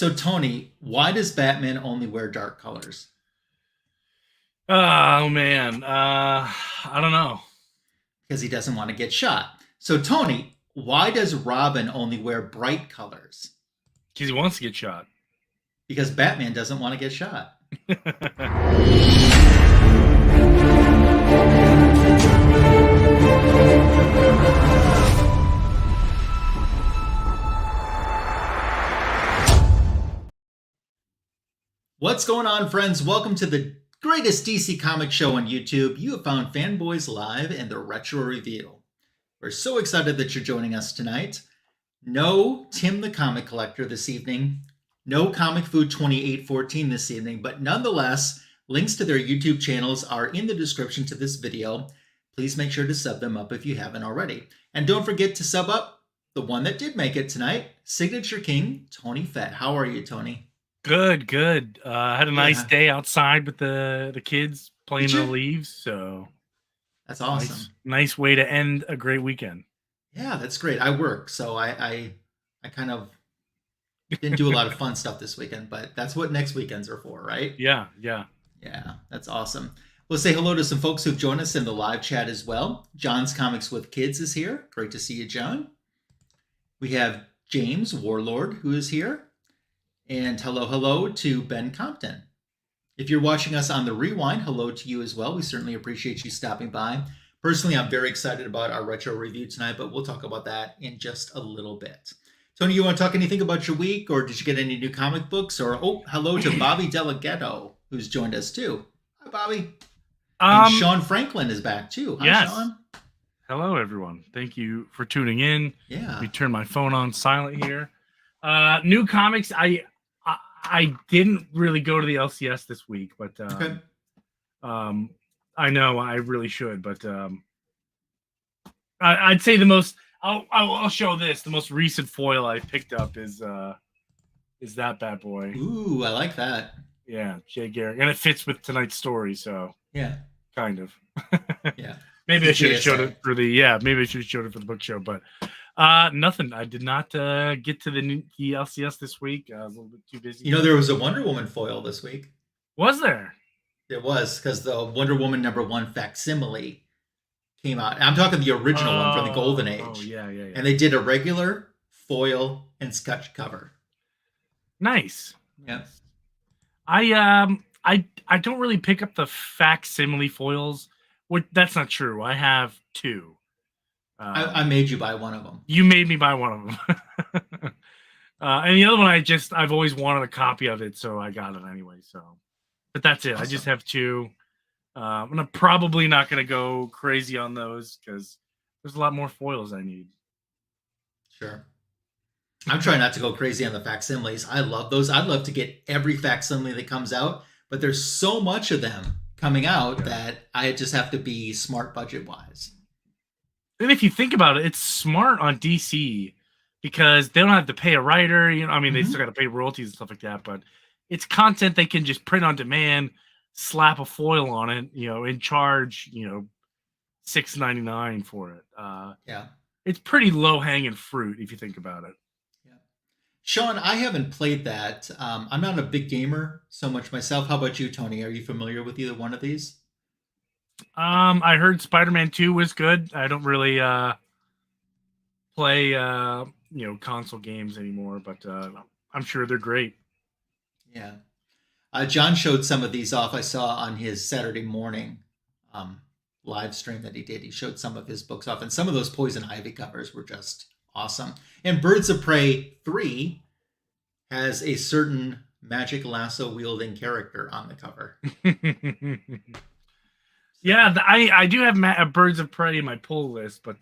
So, Tony, why does Batman only wear dark colors? Oh man, I don't know. Because he doesn't want to get shot. So, Tony, why does Robin only wear bright colors? Because he wants to get shot. Because Batman doesn't want to get shot. What's going on, friends? Welcome to the greatest DC comic show on YouTube. You have found Fanboys Live and the Retro Review. We're so excited that you're joining us tonight. No Tim the Comic Collector this evening. No Comic Food 2814 this evening, but nonetheless, links to their YouTube channels are in the description to this video. Please make sure to sub them up if you haven't already. And don't forget to sub up the one that did make it tonight, Signature King, Tony Fett. How are you, Tony? Good. I had a nice day outside with the kids playing in the leaves, so that's awesome. Nice way to end a great weekend. Yeah, that's great. I work, so I kind of didn't do a lot of fun stuff this weekend, but that's what next weekends are for, right? Yeah. Yeah, that's awesome. We'll say hello to some folks who've joined us in the live chat as well. John's Comics with Kids is here. Great to see you, John. We have James Warlord, who is here. And hello to Ben Compton. If you're watching us on the rewind, hello to you as well. We certainly appreciate you stopping by. Personally, I'm very excited about our retro review tonight, but we'll talk about that in just a little bit. Tony, you want to talk anything about your week, or did you get any new comic books? Or hello to Bobby Delgado, who's joined us too. Hi, Bobby. And Sean Franklin is back too. Hi, Sean. Hello, everyone. Thank you for tuning in. Yeah. Let me turn my phone on silent here. New comics. I didn't really go to the LCS this week, but okay. I know I really should, but I'd say the most. I'll show this. The most recent foil I picked up is that bad boy. Ooh, I like that. Yeah, Jay Garrick, and it fits with tonight's story. So yeah, kind of. Yeah. Maybe I should have showed it for the book show, but nothing. I did not get to the LCS this week. I was a little bit too busy. You know, there was a Wonder Woman foil this week. Was there? There was, because the Wonder Woman #1 facsimile came out. I'm talking the original one from the Golden Age. Oh, yeah. And they did a regular, foil, and sketch cover. Nice. Yeah. I don't really pick up the facsimile foils. That's not true. I have two. I made you buy one of them. You made me buy one of them. And the other one, I've always wanted a copy of it, so I got it anyway. So, but that's it. Awesome. I just have two. And I'm probably not going to go crazy on those because there's a lot more foils I need. Sure. I'm trying not to go crazy on the facsimiles. I love those. I'd love to get every facsimile that comes out, but there's so much of them coming out that I just have to be smart budget-wise. And if you think about it, it's smart on DC because they don't have to pay a writer. You know, I mean, they still got to pay royalties and stuff like that, but it's content they can just print on demand, slap a foil on it, and charge, $6.99 for it. Yeah, it's pretty low hanging fruit if you think about it. Yeah, Sean, I haven't played that. I'm not a big gamer so much myself. How about you, Tony? Are you familiar with either one of these? I heard Spider-Man 2 was good. I don't really play console games anymore, but I'm sure they're great. Yeah. John showed some of these off. I saw on his Saturday morning live stream that he did. He showed some of his books off, and some of those Poison Ivy covers were just awesome. And Birds of Prey 3 has a certain magic lasso wielding character on the cover. Yeah, I do have Birds of Prey in my pull list, but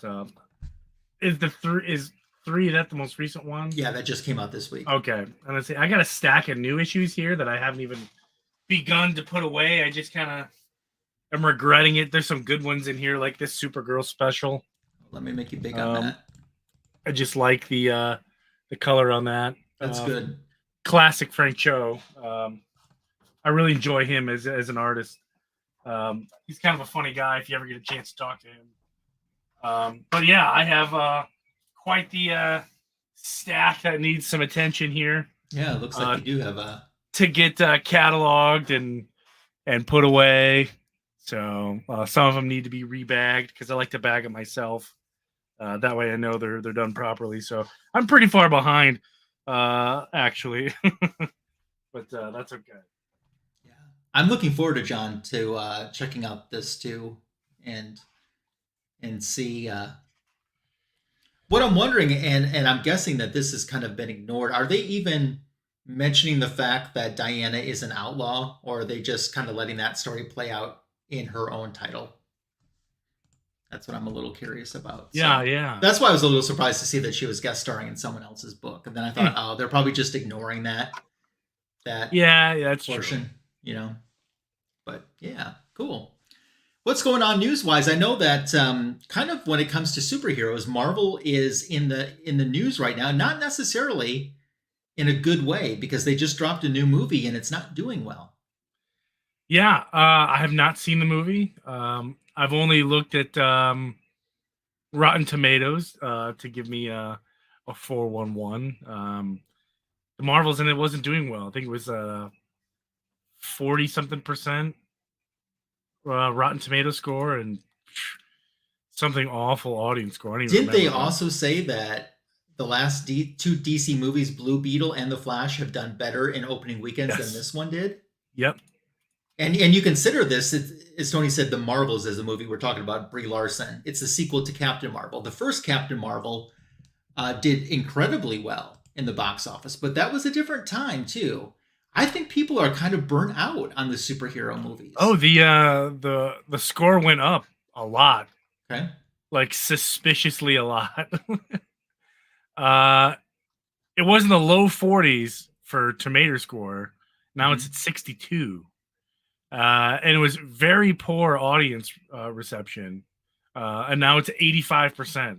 is 3 that the most recent one? Yeah, that just came out this week. Okay, and I got a stack of new issues here that I haven't even begun to put away. I just kind of am regretting it. There's some good ones in here, like this Supergirl special. Let me make you big on that. I just like the color on that. That's good. Classic Frank Cho. I really enjoy him as an artist. He's kind of a funny guy if you ever get a chance to talk to him. But yeah, I have quite the stack that needs some attention here. Yeah, it looks like you do have a to get cataloged and put away. So some of them need to be rebagged because I like to bag it myself. That way I know they're done properly. So I'm pretty far behind, actually, but that's okay. Yeah, I'm looking forward to John to checking out this too, and see what I'm wondering, and I'm guessing that this has kind of been ignored. Are they even mentioning the fact that Diana is an outlaw, or are they just kind of letting that story play out in her own title? That's what I'm a little curious about. Yeah, So yeah. that's why I was a little surprised to see that she was guest starring in someone else's book. And then I thought, oh, they're probably just ignoring that Yeah, that's portion, true. you know. But yeah, cool. What's going on news wise? I know that kind of when it comes to superheroes, Marvel is in the news right now, not necessarily in a good way because they just dropped a new movie and it's not doing well. Yeah, I have not seen the movie. I've only looked at Rotten Tomatoes to give me a 4.11. The Marvels and it wasn't doing well. I think it was 40 something percent Rotten Tomato score and something awful audience score. Didn't they also say that the last two DC movies, Blue Beetle and The Flash, have done better in opening weekends than this one did? Yep. And you consider this, as Tony said, The Marvels is a movie we're talking about, Brie Larson. It's a sequel to Captain Marvel. The first Captain Marvel did incredibly well in the box office, but that was a different time too. I think people are kind of burnt out on the superhero movies. Oh, the score went up a lot. Okay. Like suspiciously a lot. It was in the low 40s for tomato score. Now it's at 62. And it was very poor audience reception. And now it's 85%.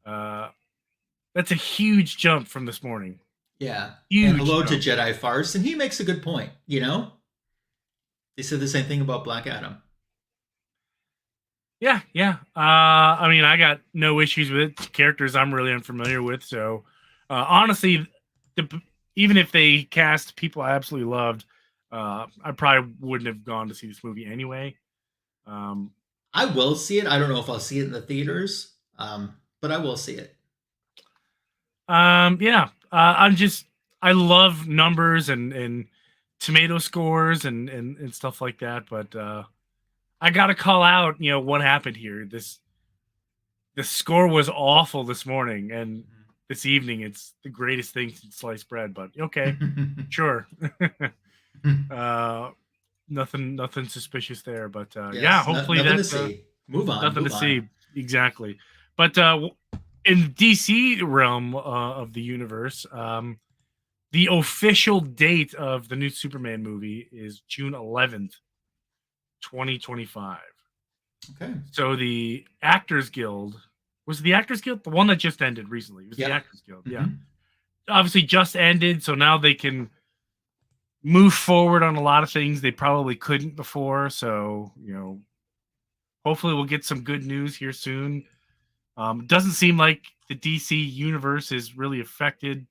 That's a huge jump from this morning. Yeah. Huge and hello jump. to Jedi Farce, and he makes a good point, you know? They said the same thing about Black Adam. Yeah, yeah. I mean, I got no issues with it. Characters I'm really unfamiliar with. So, honestly, even if they cast people I absolutely loved, I probably wouldn't have gone to see this movie anyway. I will see it. I don't know if I'll see it in the theaters, but I will see it. Yeah. I love numbers and tomato scores and stuff like that. But I got to call out, what happened here. The score was awful this morning, and this evening it's the greatest thing since sliced bread. But okay, sure. Nothing suspicious there. But yes, yeah, hopefully that's move on. Nothing move to on. see exactly. But in DC realm of the universe, the official date of the new Superman movie is June 11th, 2025. Okay. So the Actors Guild, was it the Actors Guild? The one that just ended recently. It was the Actors Guild. Yeah. Obviously just ended, so now they can move forward on a lot of things they probably couldn't before. So, hopefully we'll get some good news here soon. Doesn't seem like the DC universe is really affected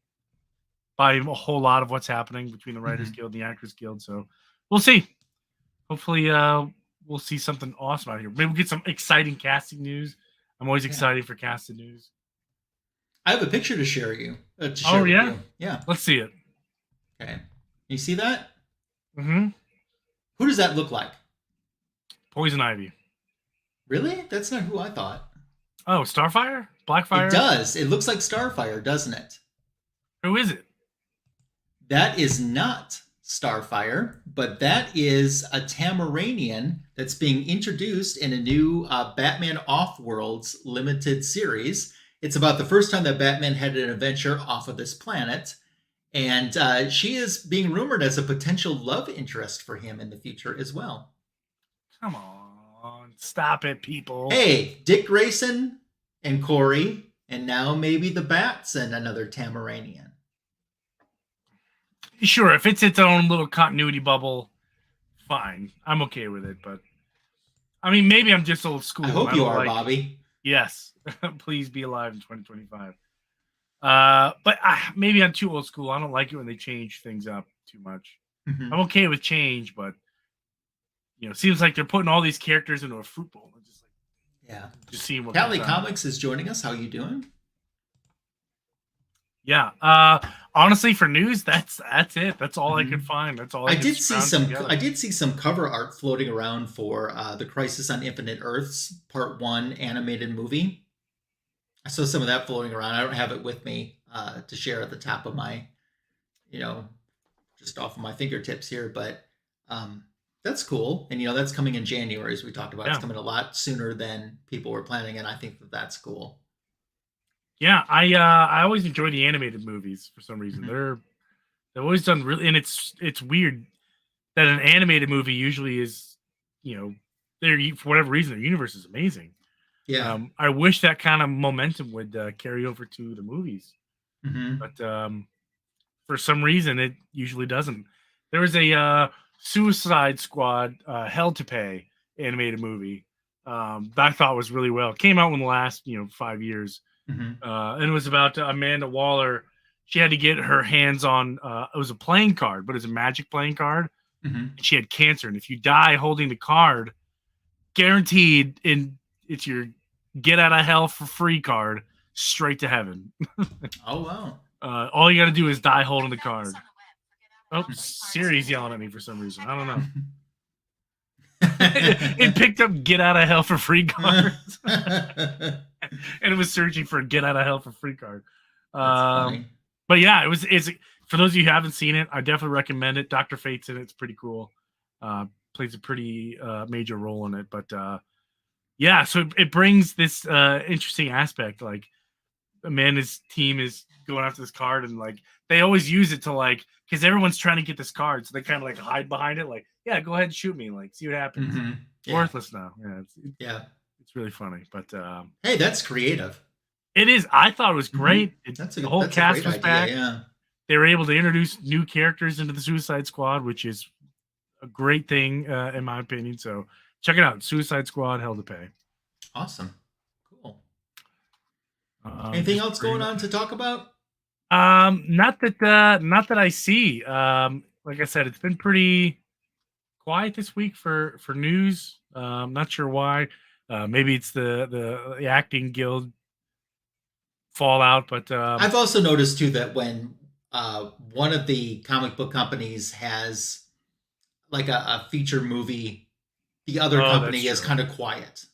by a whole lot of what's happening between the Writers Guild and the Actors Guild. So we'll see. Hopefully we'll see something awesome out here. Maybe we'll get some exciting casting news. I'm always excited for casting news. I have a picture to share you. With you. Yeah. Let's see it. Okay. You see that? Mm-hmm. Who does that look like? Poison Ivy. Really? That's not who I thought. Oh, Starfire? Blackfire? It does. It looks like Starfire, doesn't it? Who is it? That is not Starfire, but that is a Tamaranian that's being introduced in a new Batman Off-Worlds limited series. It's about the first time that Batman had an adventure off of this planet, and she is being rumored as a potential love interest for him in the future as well. Come on. Stop it, people. Hey, Dick Grayson and Corey, and now maybe the Bats and another Tamaranian. Sure, if it's its own little continuity bubble, fine. I'm okay with it, but I mean, maybe I'm just old school. I hope you are, Bobby. Yes. Please be alive in 2025. But maybe I'm too old school. I don't like it when they change things up too much. Mm-hmm. I'm okay with change, but it seems like they're putting all these characters into a fruit bowl. And just just seeing what Cali Comics is joining us. How you doing? Yeah. Honestly, for news, that's it. That's all I could find. That's all I did see some cover art floating around for the Crisis on Infinite Earths Part 1 animated movie. I saw some of that floating around. I don't have it with me to share at the top of my, just off of my fingertips here, but that's cool. And that's coming in January, as we talked about. Yeah. It's coming a lot sooner than people were planning, and I think that's cool. Yeah, I always enjoy the animated movies for some reason. Mm-hmm. They've always done really, and it's weird that an animated movie usually is, they're, for whatever reason, their universe is amazing. Yeah. I wish that kind of momentum would carry over to the movies, but for some reason it usually doesn't. There was a Suicide Squad Hell to Pay animated movie that I thought was really well. It came out in the last 5 years. And it was about Amanda Waller. She had to get her hands on it was a playing card, but it's a magic playing card. And she had cancer, and if you die holding the card, guaranteed it's your get out of hell for free card straight to heaven. Oh wow. All you got to do is die holding the card. Oh, Siri's yelling at me for some reason. I don't know. It picked up get out of hell for free cards. And it was searching for a get out of hell for free card. But yeah, it's for those of you who haven't seen it, I definitely recommend it. Dr. Fate's in it. It's pretty cool. Plays a pretty major role in it. But yeah, so it brings this interesting aspect. Like Amanda's team is going after this card, and like they always use it to because everyone's trying to get this card, so they kind of hide behind it. Like, yeah, go ahead and shoot me. Like, see what happens. Yeah. Worthless now. Yeah, it's really funny. But hey, that's creative. It is. I thought it was great. The whole cast was back. Yeah. They were able to introduce new characters into the Suicide Squad, which is a great thing in my opinion. So check it out. Suicide Squad, Hell to Pay. Awesome. Cool. Anything else going on to talk about? Not that I see. Like I said, it's been pretty quiet this week for news. Not sure why. Maybe it's the acting guild fallout, but I've also noticed too that when one of the comic book companies has a feature movie, the other company is kind of quiet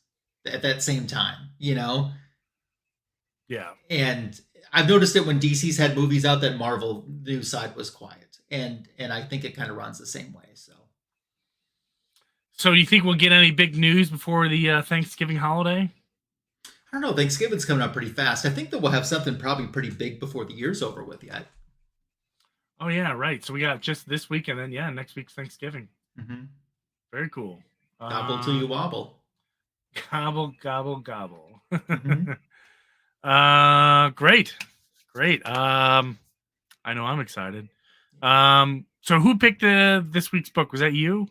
at that same time, Yeah. And I've noticed it when DC's had movies out that Marvel news side was quiet, and I think it kind of runs the same way. So do you think we'll get any big news before the Thanksgiving holiday? I don't know. Thanksgiving's coming up pretty fast. I think that we'll have something probably pretty big before the year's over with yet. Oh yeah, right. So we got just this week, and then next week's Thanksgiving. Very cool. Gobble till you wobble. Gobble gobble gobble. Great. I know I'm excited. So who picked this week's book? Was that you?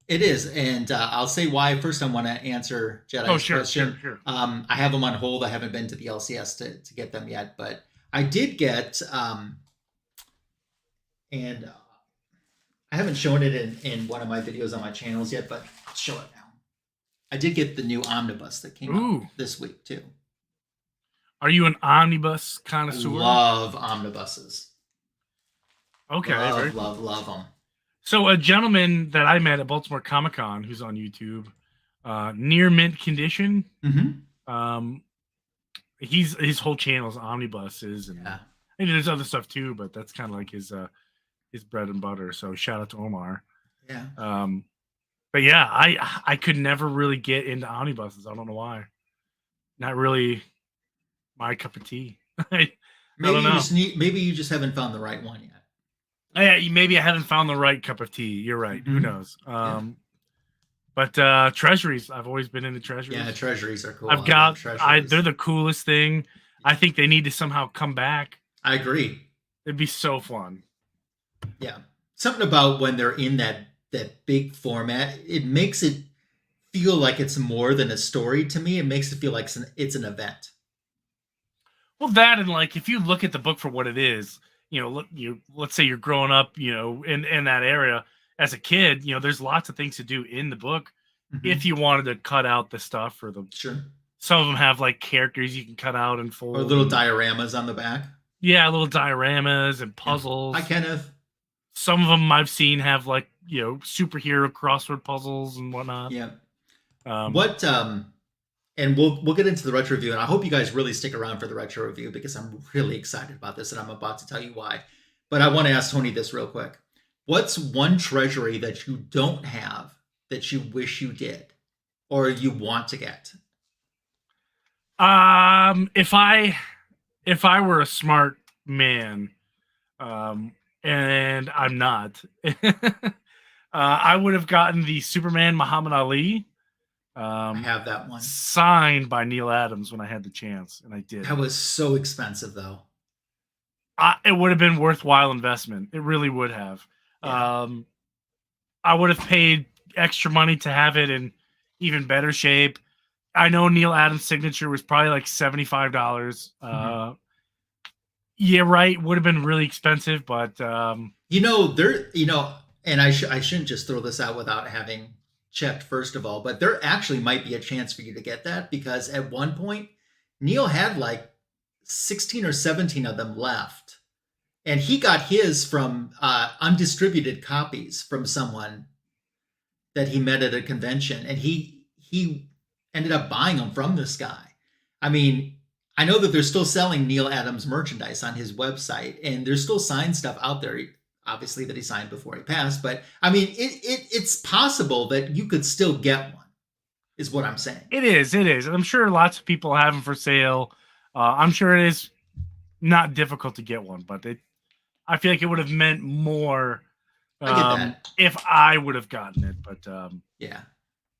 It is, and I'll say why. First, I want to answer Jedi's question. Sure. I have them on hold. I haven't been to the LCS to get them yet, but I did get, and I haven't shown it in one of my videos on my channels yet, but I'll show it now. I did get the new omnibus that came out this week too. Are you an omnibus connoisseur? Love omnibuses. Okay, love them. So a gentleman that I met at Baltimore Comic-Con, who's on YouTube, Near Mint Condition. His whole channel is omnibuses, and there's other stuff too, but that's kind of like his bread and butter. So shout out to Omar. Yeah. But yeah, I could never really get into omnibuses. I don't know why. Not really my cup of tea. I don't know. Maybe you just haven't found the right one yet. Maybe I haven't found the right cup of tea. You're right. Who knows? But treasuries, I've always been into treasuries. Yeah, treasuries are cool. They're the coolest thing. I think they need to somehow come back. I agree. It'd be so fun. Yeah. Something about when they're in that big format, it makes it feel like it's more than a story to me. It makes it feel like it's an event. Well, that and like if you look at the book for what it is, let's say you're growing up, in that area as a kid, there's lots of things to do in the book. If you wanted to cut out the stuff or Sure. some of them have like characters you can cut out and fold. Or little dioramas on the back. Yeah, little dioramas and puzzles. Hi, Kenneth. Some of them I've seen have like, superhero crossword puzzles and whatnot. Yeah. And we'll get into the retro review, and I hope you guys really stick around for the retro review because I'm really excited about this, and I'm about to tell you why. But I want to ask Tony this real quick. What's one treasury that you don't have that you wish you did or you want to get? If I were a smart man, and I'm not, I would have gotten the Superman Muhammad Ali. I have that one signed by Neil Adams when I had the chance, and I did. That was so expensive, though. It would have been worthwhile investment. It really would have. Yeah. I would have paid extra money to have it in even better shape. I know Neil Adams' signature was probably like $75. Yeah, right. Would have been really expensive, but and I shouldn't just throw this out without having checked first of all, but there actually might be a chance for you to get that because at one point Neil had like 16 or 17 of them left, and he got his from undistributed copies from someone that he met at a convention, and he ended up buying them from this guy. I mean, I know that they're still selling Neil Adams merchandise on his website, and there's still signed stuff out there, obviously, that he signed before he passed. But I mean, it's possible that you could still get one, is what I'm saying. It is. And I'm sure lots of people have them for sale. I'm sure it is not difficult to get one, but I feel like it would have meant more I get that. If I would have gotten it. But yeah.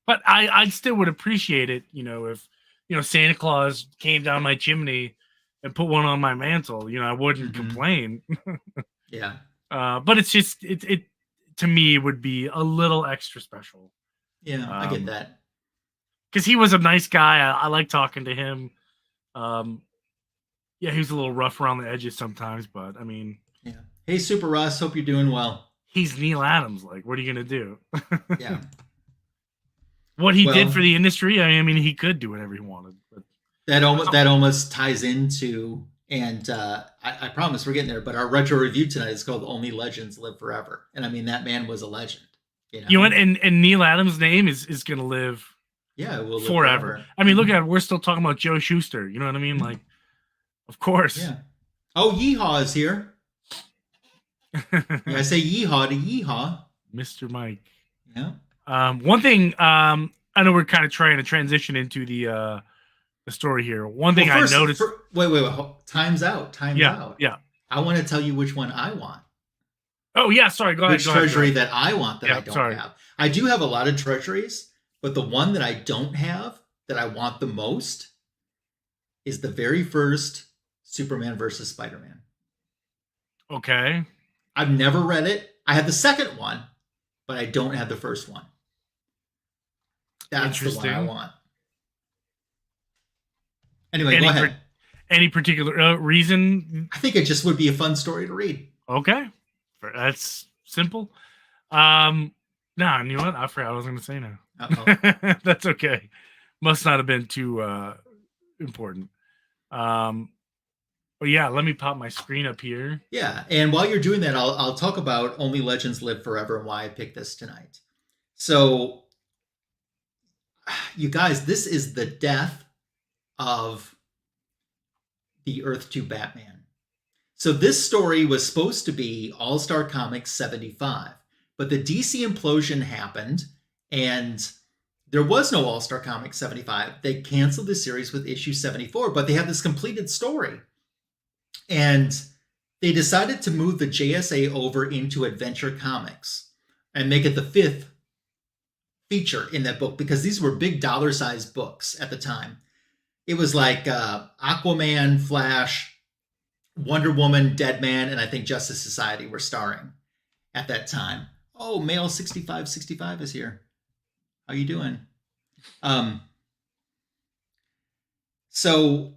But I still would appreciate it, if Santa Claus came down my chimney and put one on my mantle, I wouldn't complain. Yeah. But it's just it to me would be a little extra special. Yeah, I get that. Because he was a nice guy. I like talking to him. Yeah, he was a little rough around the edges sometimes, but I mean, yeah. Hey, Super Russ, hope you're doing well. He's Neil Adams. Like, what are you gonna do? Yeah. What he did for the industry, I mean, he could do whatever he wanted. But that almost ties into, and I promise we're getting there, but our retro review tonight is called Only Legends Live Forever. And I mean, that man was a legend. And Neil Adams' name is going to live will forever. Live I mean, look at it. We're still talking about Joe Shuster. You know what I mean? Like, of course. Yeah. Oh, Yeehaw is here. I say yeehaw to yeehaw. Mr. Mike. Yeah. One thing, I know we're kind of trying to transition into the story here. One thing I noticed. Wait. Time's out. Yeah. I want to tell you which one I want. Oh, yeah. Sorry. Go ahead. Which treasury that I want that I don't have. I do have a lot of treasuries, but the one that I don't have that I want the most is the very first Superman versus Spider-Man. Okay. I've never read it. I have the second one, but I don't have the first one. That's the one I want. Anyway, go ahead. Any particular reason? I think it just would be a fun story to read. Okay. That's simple. No, you know what? I forgot what I was going to say now. That's okay. Must not have been too important. But yeah, let me pop my screen up here. Yeah, and while you're doing that, I'll talk about Only Legends Live Forever and why I picked this tonight. So, you guys, this is the death of the Earth 2 Batman. So this story was supposed to be All-Star Comics 75, but the DC implosion happened, and there was no All-Star Comics 75. They canceled the series with issue 74, but they have this completed story. And they decided to move the JSA over into Adventure Comics and make it the 5th feature in that book, because these were big dollar-sized books at the time. It was like Aquaman, Flash, Wonder Woman, Deadman, and I think Justice Society were starring at that time. Oh, Male 6565 is here. How you doing? So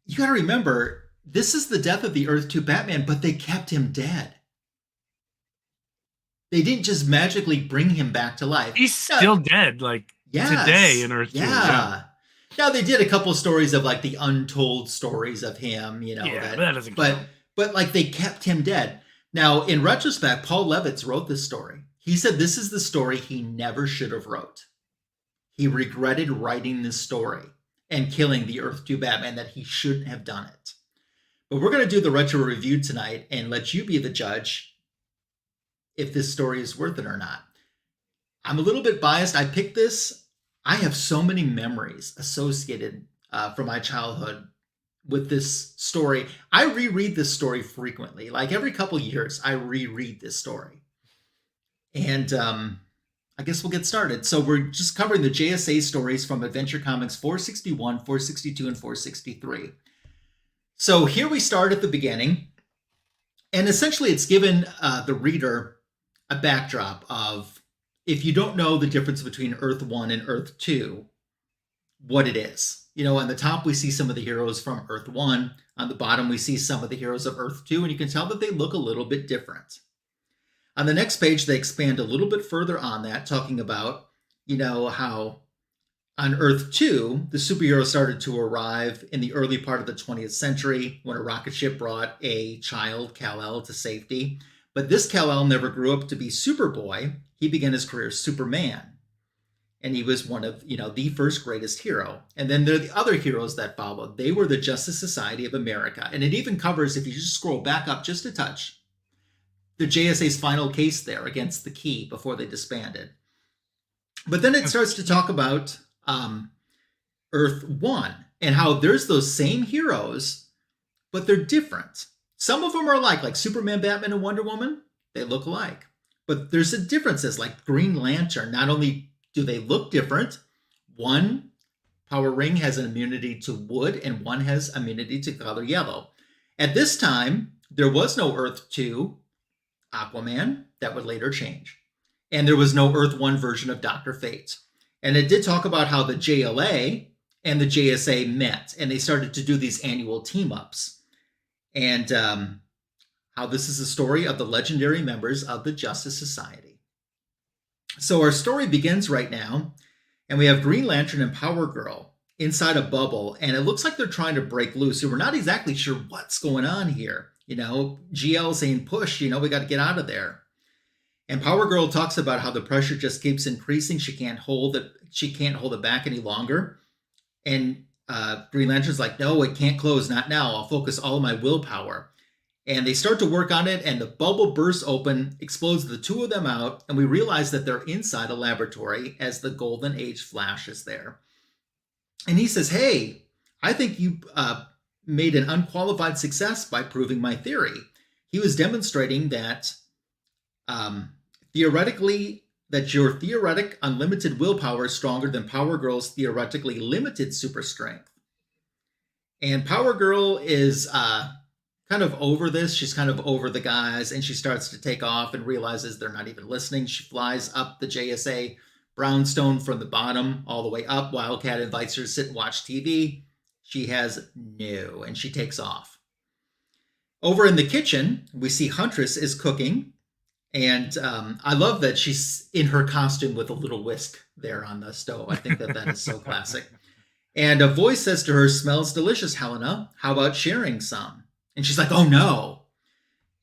you got to remember, this is the death of the Earth 2 Batman, but they kept him dead. They didn't just magically bring him back to life. He's still dead, like today in Earth 2. Yeah. Now they did a couple of stories of like the untold stories of him, you know. Yeah, but that doesn't count. But like they kept him dead. Now, in retrospect, Paul Levitz wrote this story. He said this is the story he never should have wrote. He regretted writing this story and killing the Earth 2 Batman, that he shouldn't have done it. But we're going to do the retro review tonight and let you be the judge if this story is worth it or not. I'm a little bit biased. I picked this. I have so many memories associated from my childhood with this story. I reread this story frequently. Like every couple years, I reread this story. And I guess we'll get started. So we're just covering the JSA stories from Adventure Comics 461, 462, and 463. So here we start at the beginning. And essentially it's given the reader a backdrop of, if you don't know the difference between Earth 1 and Earth 2, what it is. You know, on the top, we see some of the heroes from Earth 1. On the bottom, we see some of the heroes of Earth 2, and you can tell that they look a little bit different. On the next page, they expand a little bit further on that, talking about, you know, how on Earth 2, the superheroes started to arrive in the early part of the 20th century when a rocket ship brought a child, Kal-El, to safety. But this Kal-El never grew up to be Superboy. He began his career as Superman. And he was one of, you know, the first greatest hero. And then there are the other heroes that followed. They were the Justice Society of America. And it even covers, if you just scroll back up just a touch, the JSA's final case there against the Key before they disbanded. But then it starts to talk about Earth 1 and how there's those same heroes, but they're different. Some of them are like Superman, Batman, and Wonder Woman. They look alike. But there's a differences, like Green Lantern. Not only do they look different, one power ring has an immunity to wood and one has immunity to color yellow. At this time, there was no Earth 2 Aquaman. That would later change. And there was no Earth 1 version of Dr. Fate. And it did talk about how the JLA and the JSA met, and they started to do these annual team-ups. And how this is a story of the legendary members of the Justice Society. So our story begins right now, and we have Green Lantern and Powergirl inside a bubble, and it looks like they're trying to break loose. So we're not exactly sure what's going on here. You know, GL saying, push, you know, we got to get out of there. And Powergirl talks about how the pressure just keeps increasing. She can't hold it back any longer. And Green Lantern's like, no, it can't close, not now. I'll focus all of my willpower. And they start to work on it, and the bubble bursts open, explodes the two of them out, and we realize that they're inside a laboratory as the Golden Age Flash is there. And he says, hey, I think you made an unqualified success by proving my theory. He was demonstrating that theoretically, that your theoretic unlimited willpower is stronger than Powergirl's theoretically limited super strength. And Powergirl is kind of over this. She's kind of over the guys, and she starts to take off and realizes they're not even listening. She flies up the JSA brownstone from the bottom all the way up. Wildcat invites her to sit and watch TV. She has no, and she takes off. Over in the kitchen, we see Huntress is cooking. And I love that she's in her costume with a little whisk there on the stove. I think that is so classic. And a voice says to her, smells delicious, Helena. How about sharing some? And she's like, oh, no.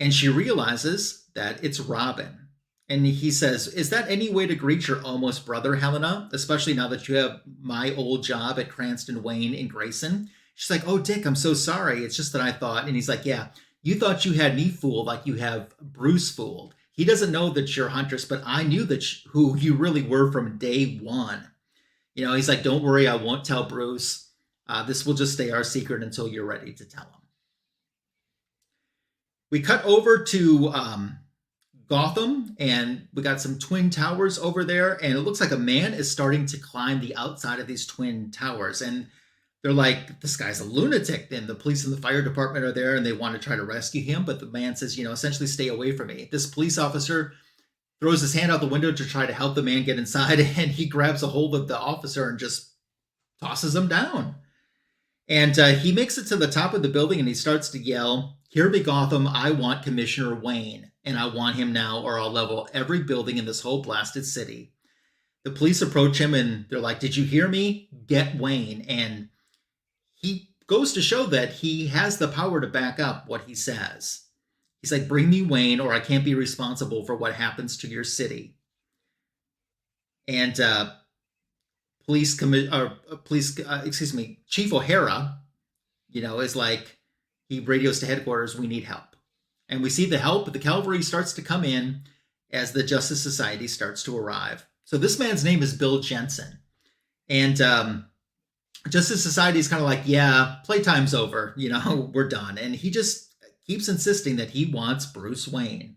And she realizes that it's Robin. And he says, is that any way to greet your almost brother, Helena? Especially now that you have my old job at Cranston, Wayne, and Grayson. She's like, oh, Dick, I'm so sorry. It's just that I thought. And he's like, yeah, you thought you had me fooled like you have Bruce fooled. He doesn't know that you're Huntress, but I knew that who you really were from day one. You know, he's like, don't worry, I won't tell Bruce. This will just stay our secret until you're ready to tell him. We cut over to Gotham, and we got some twin towers over there, and it looks like a man is starting to climb the outside of these twin towers. And they're like, this guy's a lunatic. Then the police and the fire department are there, and they want to try to rescue him. But the man says, you know, essentially stay away from me. This police officer throws his hand out the window to try to help the man get inside, and he grabs a hold of the officer and just tosses him down. And he makes it to the top of the building and he starts to yell, "Here be Gotham, I want Commissioner Wayne, and I want him now or I'll level every building in this whole blasted city." The police approach him and they're like, "Did you hear me? Get Wayne." And he goes to show that he has the power to back up what he says. He's like, "Bring me Wayne or I can't be responsible for what happens to your city." And Chief O'Hara, is like, he radios to headquarters, "We need help." And we see the help, the cavalry starts to come in as the Justice Society starts to arrive. So this man's name is Bill Jensen. And Justice Society is kind of like, "Yeah, playtime's over. We're done." And he just keeps insisting that he wants Bruce Wayne.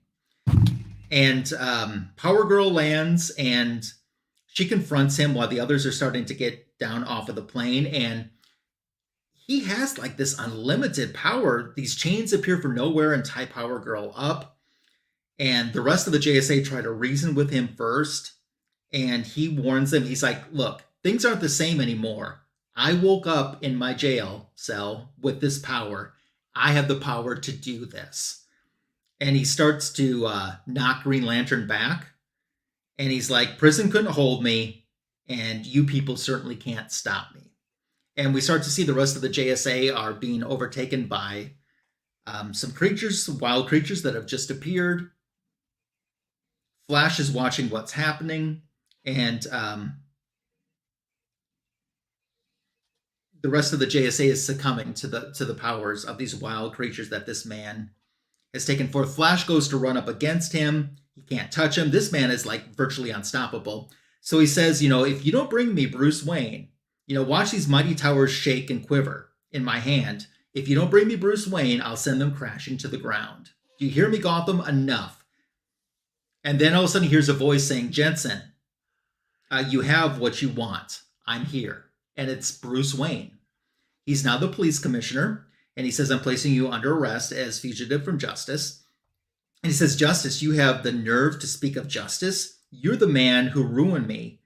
And Powergirl lands and she confronts him while the others are starting to get down off of the plane. And he has like this unlimited power. These chains appear from nowhere and tie Powergirl up. And the rest of the JSA try to reason with him first. And he warns them. He's like, "Look, things aren't the same anymore. I woke up in my jail cell with this power. I have the power to do this." And he starts to knock Green Lantern back. And he's like, "Prison couldn't hold me, and you people certainly can't stop me." And we start to see the rest of the JSA are being overtaken by some creatures, some wild creatures that have just appeared. Flash is watching what's happening, and the rest of the JSA is succumbing to the powers of these wild creatures that this man has taken forth. Flash goes to run up against him. He can't touch him. This man is like virtually unstoppable. So he says, "If you don't bring me Bruce Wayne, watch these mighty towers shake and quiver in my hand. If you don't bring me Bruce Wayne, I'll send them crashing to the ground. Do you hear me, Gotham? Enough." And then all of a sudden he hears a voice saying, "Jensen, you have what you want. I'm here." And it's Bruce Wayne. He's now the police commissioner. And he says, "I'm placing you under arrest as fugitive from justice." And he says, "Justice, you have the nerve to speak of justice? You're the man who ruined me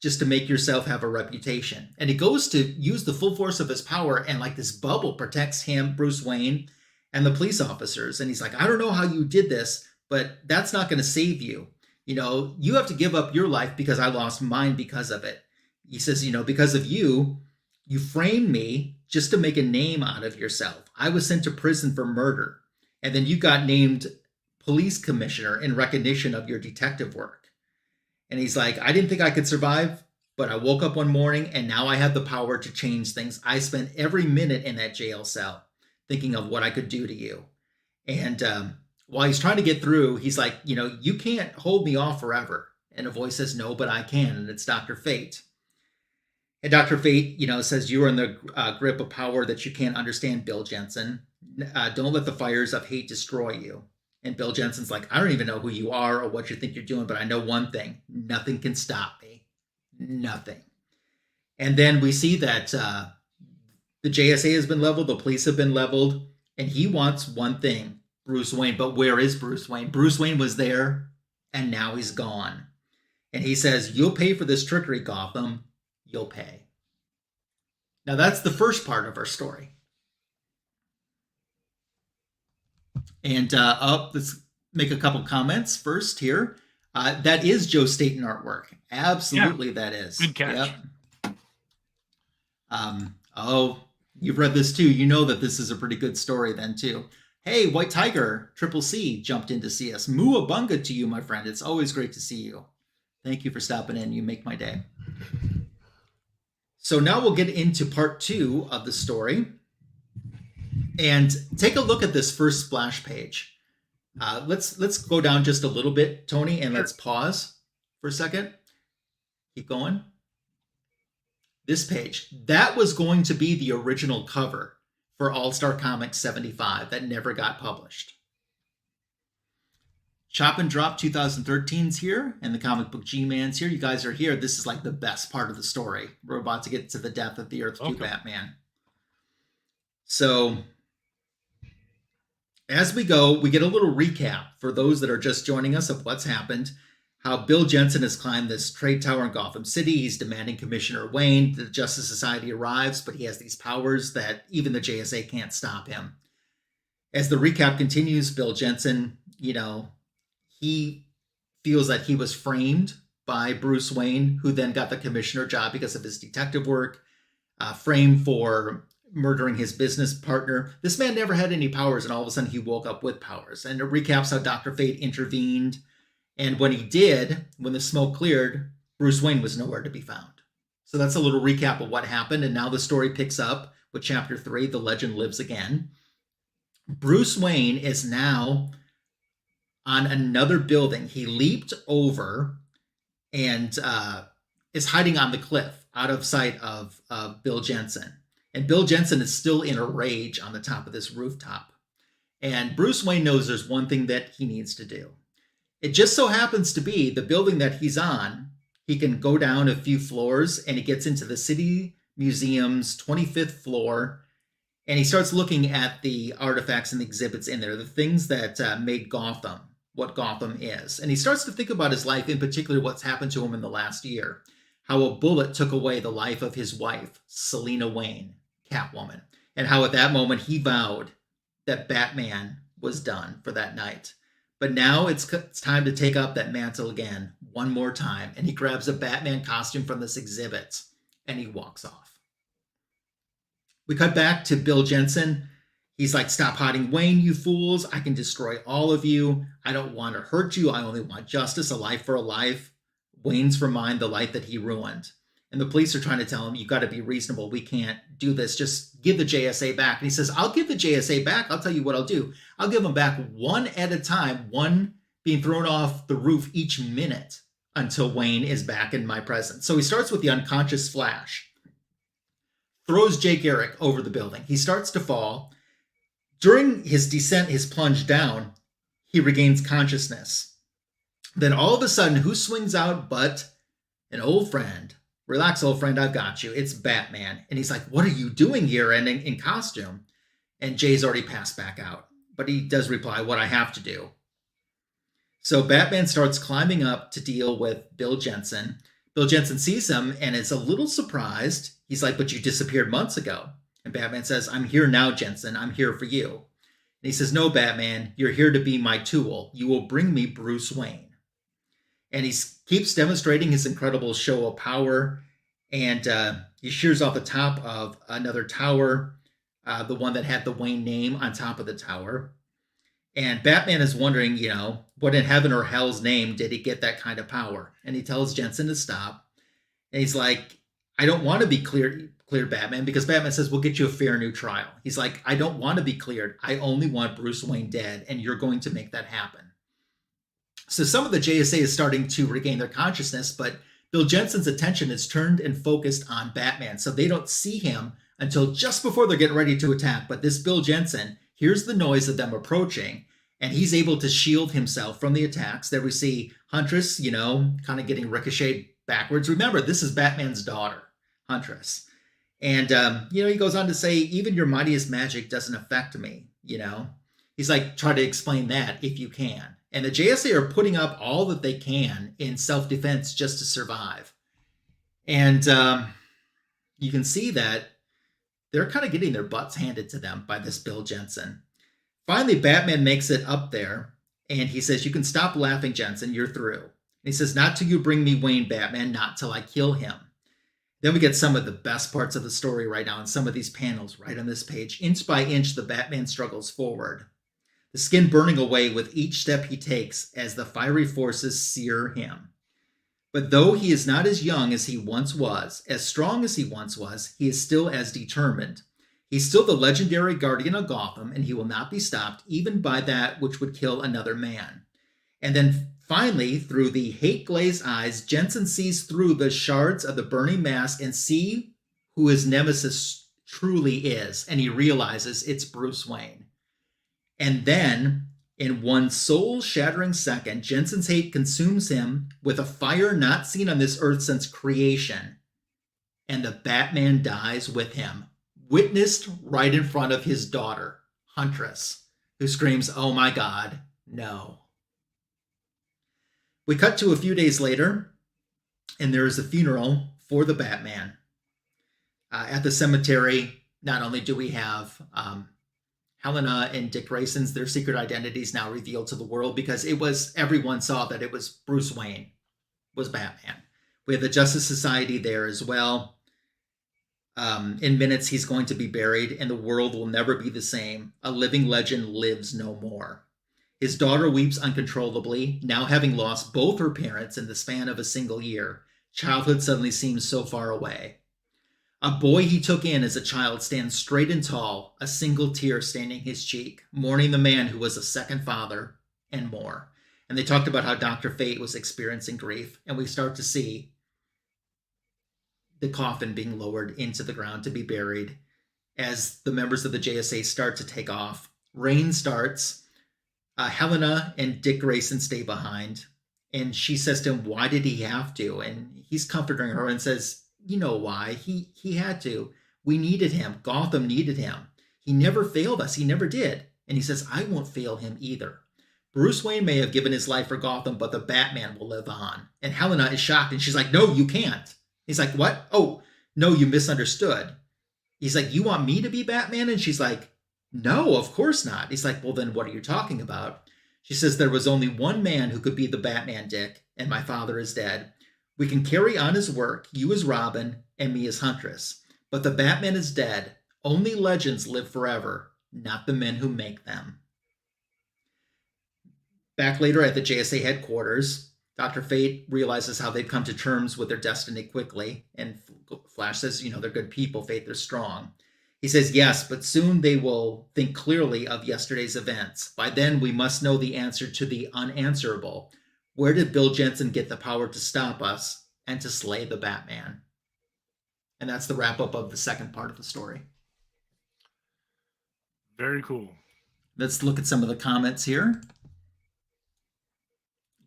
just to make yourself have a reputation." And he goes to use the full force of his power, and like this bubble protects him, Bruce Wayne, and the police officers. And he's like, "I don't know how you did this, but that's not going to save you. You have to give up your life because I lost mine because of it." He says, "Because of you, you framed me just to make a name out of yourself. I was sent to prison for murder. And then you got named police commissioner in recognition of your detective work." And he's like, "I didn't think I could survive, but I woke up one morning and now I have the power to change things. I spent every minute in that jail cell thinking of what I could do to you." And while he's trying to get through, he's like, "You can't hold me off forever." And a voice says, "No, but I can." And it's Dr. Fate. And Dr. Fate, says, "You are in the grip of power that you can't understand, Bill Jensen. Don't let the fires of hate destroy you." And Bill Jensen's like, "I don't even know who you are or what you think you're doing, but I know one thing. Nothing can stop me. Nothing." And then we see that the JSA has been leveled, the police have been leveled, and he wants one thing, Bruce Wayne. But where is Bruce Wayne? Bruce Wayne was there, and now he's gone. And he says, "You'll pay for this trickery, Gotham. You'll pay." Now that's the first part of our story. And let's make a couple comments first here. That is Joe Staton artwork. Absolutely, yeah. That is. Good catch. Yep. You've read this too. You know that this is a pretty good story then too. Hey, White Tiger, Triple C jumped in to see us. Muabunga to you, my friend. It's always great to see you. Thank you for stopping in. You make my day. So now we'll get into part 2 of the story and take a look at this first splash page. Let's go down just a little bit, Tony, and let's pause for a second. Keep going. This page, that was going to be the original cover for All-Star Comics 75 that never got published. Chop and Drop 2013's here, and the Comic Book G-Man's here. You guys are here. This is like the best part of the story. We're about to get to the death of the Earth 2 Batman. So, as we go, we get a little recap for those that are just joining us of what's happened. how Bill Jensen has climbed this trade tower in Gotham City. He's demanding Commissioner Wayne. The Justice Society arrives, but he has these powers that even the JSA can't stop him. As the recap continues, Bill Jensen, he feels that he was framed by Bruce Wayne, who then got the commissioner job because of his detective work, framed for murdering his business partner. This man never had any powers, and all of a sudden he woke up with powers. And it recaps how Dr. Fate intervened. And when he did, when the smoke cleared, Bruce Wayne was nowhere to be found. So that's a little recap of what happened. And now the story picks up with Chapter 3, The Legend Lives Again. Bruce Wayne is now on another building. He leaped over and is hiding on the cliff out of sight of Bill Jensen. And Bill Jensen is still in a rage on the top of this rooftop. And Bruce Wayne knows there's one thing that he needs to do. It just so happens to be the building that he's on. He can go down a few floors and he gets into the City Museum's 25th floor. And he starts looking at the artifacts and the exhibits in there, the things that made Gotham what Gotham is. And he starts to think about his life, in particular what's happened to him in the last year. How a bullet took away the life of his wife, Selina Wayne, Catwoman. And how at that moment he vowed that Batman was done for that night. But now it's time to take up that mantle again, one more time. And he grabs a Batman costume from this exhibit and he walks off. We cut back to Bill Jensen. He's like, stop hiding Wayne, you fools. I can destroy all of you. I don't want to hurt you. I only want justice, a life for a life. Wayne's for mine, the life that he ruined. And the police are trying to tell him, you got to be reasonable. We can't do this. Just give the JSA back. And he says, I'll give the JSA back. I'll tell you what I'll do. I'll give them back one at a time, one being thrown off the roof each minute until Wayne is back in my presence. So he starts with the unconscious Flash, throws Jake Garrick over the building. He starts to fall. During his descent, his plunge down, he regains consciousness. Then all of a sudden, who swings out but an old friend? Relax, old friend, I've got you. It's Batman. And he's like, what are you doing here and in costume? And Jay's already passed back out. But he does reply, what I have to do. So Batman starts climbing up to deal with Bill Jensen. Bill Jensen sees him and is a little surprised. He's like, but you disappeared months ago. And Batman says, I'm here now, Jensen. I'm here for you. And he says, no, Batman, you're here to be my tool. You will bring me Bruce Wayne. And he keeps demonstrating his incredible show of power. And he shears off the top of another tower, the one that had the Wayne name on top of the tower. And Batman is wondering, what in heaven or hell's name did he get that kind of power? And he tells Jensen to stop. And he's like, I don't want to be cleared, Batman, because Batman says, we'll get you a fair new trial. He's like, I don't want to be cleared. I only want Bruce Wayne dead, and you're going to make that happen. So some of the JSA is starting to regain their consciousness, but Bill Jensen's attention is turned and focused on Batman. So they don't see him until just before they're getting ready to attack. But this Bill Jensen hears the noise of them approaching, and he's able to shield himself from the attacks. There we see Huntress, kind of getting ricocheted backwards. Remember, this is Batman's daughter, Huntress. And, he goes on to say, even your mightiest magic doesn't affect me, He's like, try to explain that if you can. And the JSA are putting up all that they can in self-defense just to survive. And you can see that they're kind of getting their butts handed to them by this Bill Jensen. Finally, Batman makes it up there, and he says, you can stop laughing, Jensen. You're through. And he says, not till you bring me Wayne, Batman, not till I kill him. Then we get some of the best parts of the story right now in some of these panels right on this page. Inch by inch, the Batman struggles forward, the skin burning away with each step he takes as the fiery forces sear him. But though he is not as young as he once was, as strong as he once was, he is still as determined. He's still the legendary guardian of Gotham, and he will not be stopped even by that which would kill another man. And then finally, through the hate-glazed eyes, Jensen sees through the shards of the burning mask and see who his nemesis truly is, and he realizes it's Bruce Wayne. And then, in one soul-shattering second, Jensen's hate consumes him with a fire not seen on this earth since creation, and the Batman dies with him, witnessed right in front of his daughter, Huntress, who screams, "Oh my God, no." We cut to a few days later, and there is a funeral for the Batman. At the cemetery, not only do we have Helena and Dick Grayson's, their secret identities now revealed to the world, because everyone saw that it was Bruce Wayne was Batman. We have the Justice Society there as well. In minutes, he's going to be buried, and the world will never be the same. A living legend lives no more. His daughter weeps uncontrollably, now having lost both her parents in the span of a single year. Childhood suddenly seems so far away. A boy he took in as a child stands straight and tall, a single tear staining his cheek, mourning the man who was a second father, and more. And they talked about how Dr. Fate was experiencing grief, and we start to see the coffin being lowered into the ground to be buried as the members of the JSA start to take off. Rain starts. Helena and Dick Grayson stay behind, and she says to him, "Why did he have to?" And he's comforting her and says, "You know why. He had to. We needed him. Gotham needed him. He never failed us. He never did." And he says, "I won't fail him either. Bruce Wayne may have given his life for Gotham, but the Batman will live on." And Helena is shocked, and she's like, "No, you can't." He's like, "What? Oh, no, you misunderstood." He's like, "You want me to be Batman?" And she's like, "No, of course not." He's like, "Well, then what are you talking about?" She says, "There was only one man who could be the Batman, Dick, and my father is dead. We can carry on his work, you as Robin, and me as Huntress. But the Batman is dead. Only legends live forever, not the men who make them." Back later at the JSA headquarters, Dr. Fate realizes how they've come to terms with their destiny quickly, and Flash says, they're good people, Fate, they're strong. He says, "Yes, but soon they will think clearly of yesterday's events. By then, we must know the answer to the unanswerable. Where did Bill Jensen get the power to stop us and to slay the Batman?" And that's the wrap-up of the second part of the story. Very cool. Let's look at some of the comments here.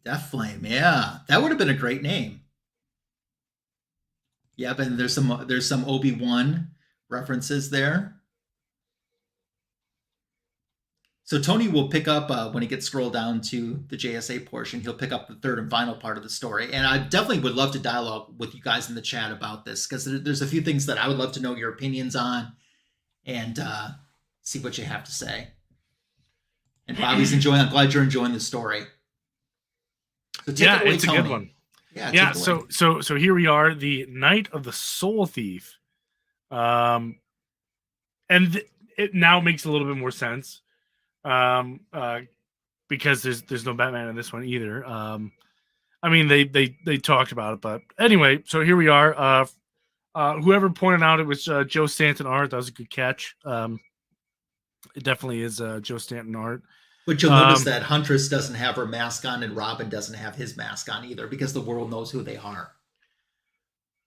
Death Flame, yeah. That would have been a great name. Yep, and there's some Obi-Wan references there. So Tony will pick up, when he gets scrolled down to the JSA portion, he'll pick up the third and final part of the story. And I definitely would love to dialogue with you guys in the chat about this, because there's a few things that I would love to know your opinions on and see what you have to say. And Bobby's I'm glad you're enjoying the story. So yeah, away, it's Tony. A good one. Yeah. So here we are, the Night of the Soul Thief. And it now makes a little bit more sense. Because there's no Batman in this one either. I mean, they talked about it, but anyway, so here we are. Whoever pointed out it was Joe Staton art, that was a good catch. It definitely is Joe Staton art. But you'll notice that Huntress doesn't have her mask on, and Robin doesn't have his mask on either, because the world knows who they are.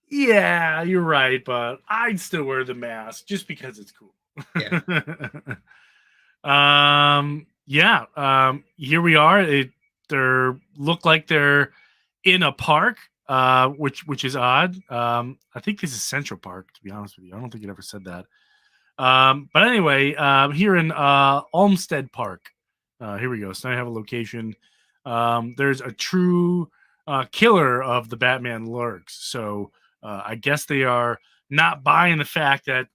Yeah, you're right, but I'd still wear the mask just because it's cool. Yeah. Here we are. They look like they're in a park, which is odd. I think this is Central Park, to be honest with you. I don't think it ever said that. But anyway, here in Olmsted Park. Here we go. So now I have a location. There's a true killer of the Batman lurks. So I guess they are not buying the fact that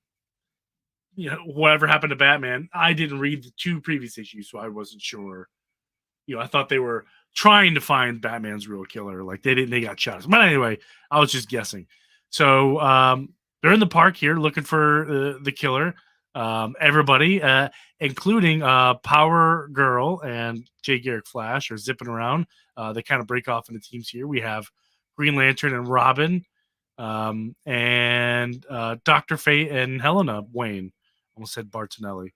whatever happened to Batman. I didn't read the 2 previous issues, so I wasn't sure. I thought they were trying to find Batman's real killer. Like they got shot. But anyway, I was just guessing. So they're in the park here looking for the killer. Everybody, including Powergirl and Jay Garrick Flash, are zipping around. They kind of break off into teams here. We have Green Lantern and Robin, and Dr. Fate and Helena Wayne. Almost said Bartonelli.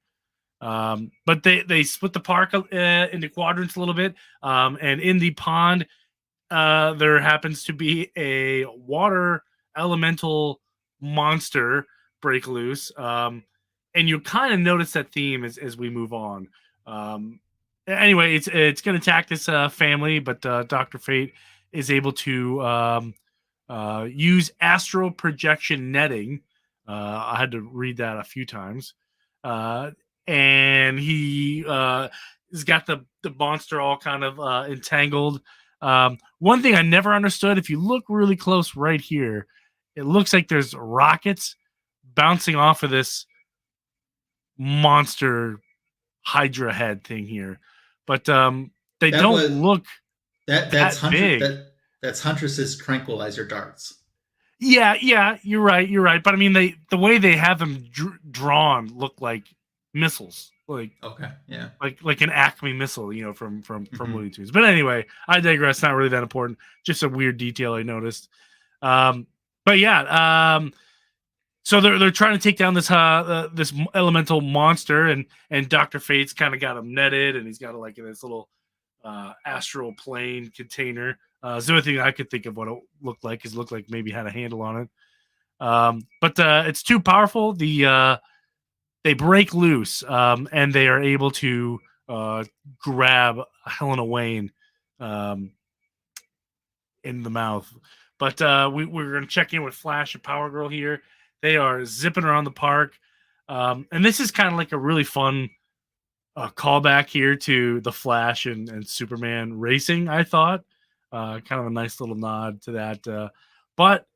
But they split the park into quadrants a little bit. And in the pond, there happens to be a water elemental monster break loose. And you kind of notice that theme as we move on. Anyway, it's going to attack this family, but Dr. Fate is able to use astral projection netting. I had to read that a few times. And he has got the monster all kind of entangled. One thing I never understood, if you look really close right here, it looks like there's rockets bouncing off of this monster Hydra head thing here. But they don't look that's that big. That's Huntress's tranquilizer darts. Yeah, you're right. But I mean, the way they have them drawn look like missiles, like okay, yeah, like an Acme missile, from Looney Tunes. But anyway, I digress. Not really that important. Just a weird detail I noticed. But yeah, so they're trying to take down this this elemental monster, and Dr. Fate's kind of got him netted, and he's got like this little astral plane container. It's the only thing I could think of what it looked like. It looked like maybe had a handle on it. But it's too powerful. They break loose, and they are able to grab Helena Wayne in the mouth. But we're going to check in with Flash and Powergirl here. They are zipping around the park. And this is kind of like a really fun callback here to the Flash and Superman racing, I thought. Kind of a nice little nod to that. But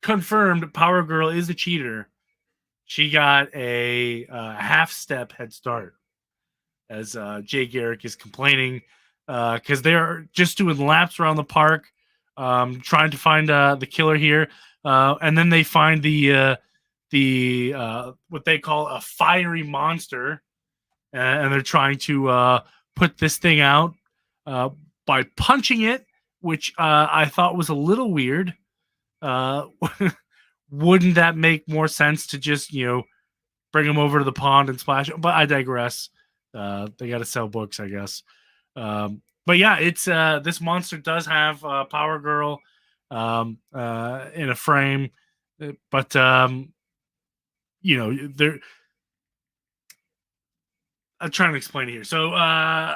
confirmed, Powergirl is a cheater. She got a half-step head start, as Jay Garrick is complaining, because they're just doing laps around the park, trying to find the killer here. And then they find the what they call a fiery monster, and they're trying to put this thing out by punching it, which I thought was a little weird. Wouldn't that make more sense to just bring them over to the pond and splash? But I digress. They got to sell books, I guess. But yeah, it's this monster does have Powergirl in a frame, but they're. I'm trying to explain it here. So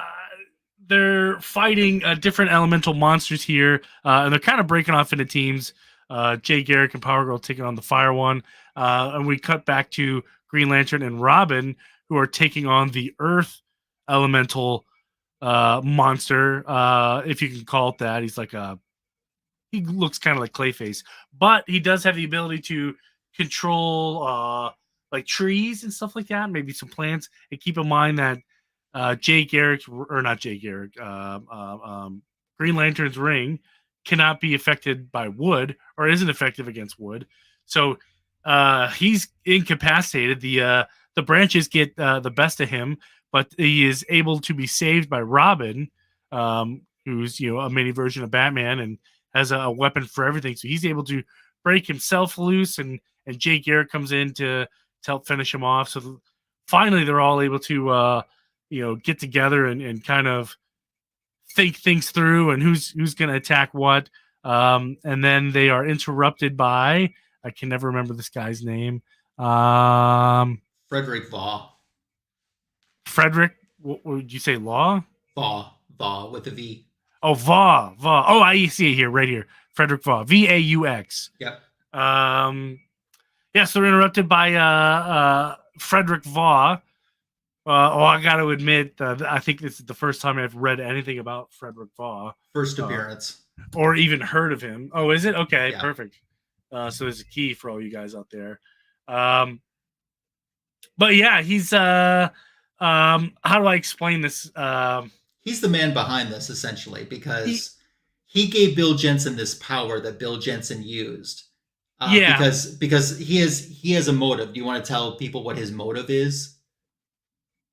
they're fighting different elemental monsters here, and they're kind of breaking off into teams. Jay Garrick and Powergirl taking on the fire one, and we cut back to Green Lantern and Robin, who are taking on the Earth elemental monster, if you can call it that. He looks kind of like Clayface, but he does have the ability to control like trees and stuff like that, maybe some plants. And keep in mind that Green Lantern's ring cannot be affected by wood, or isn't effective against wood. So he's incapacitated. The branches get the best of him, but he is able to be saved by Robin, who's a mini version of Batman and has a weapon for everything. So he's able to break himself loose, and Jay Garrick comes in to help finish him off. So finally, they're all able to get together and kind of think things through and who's going to attack what. And then they are interrupted by, I can never remember this guy's name. Frederick Vaugh. Frederick, what would you say? Vaugh with a V. Oh, Vaugh. Oh, I see it here, right here. Frederick Vaugh, Vaux. Yep. Yeah, so they're interrupted by Frederick Vaugh. I got to admit, I think this is the first time I've read anything about Frederick Vaugh. First appearance. Or even heard of him. Oh, is it? Okay, yeah. Perfect. So there's a key for all you guys out there. But yeah, he's... how do I explain this? He's the man behind this, essentially, because he gave Bill Jensen this power that Bill Jensen used. Because he has a motive. Do you want to tell people what his motive is?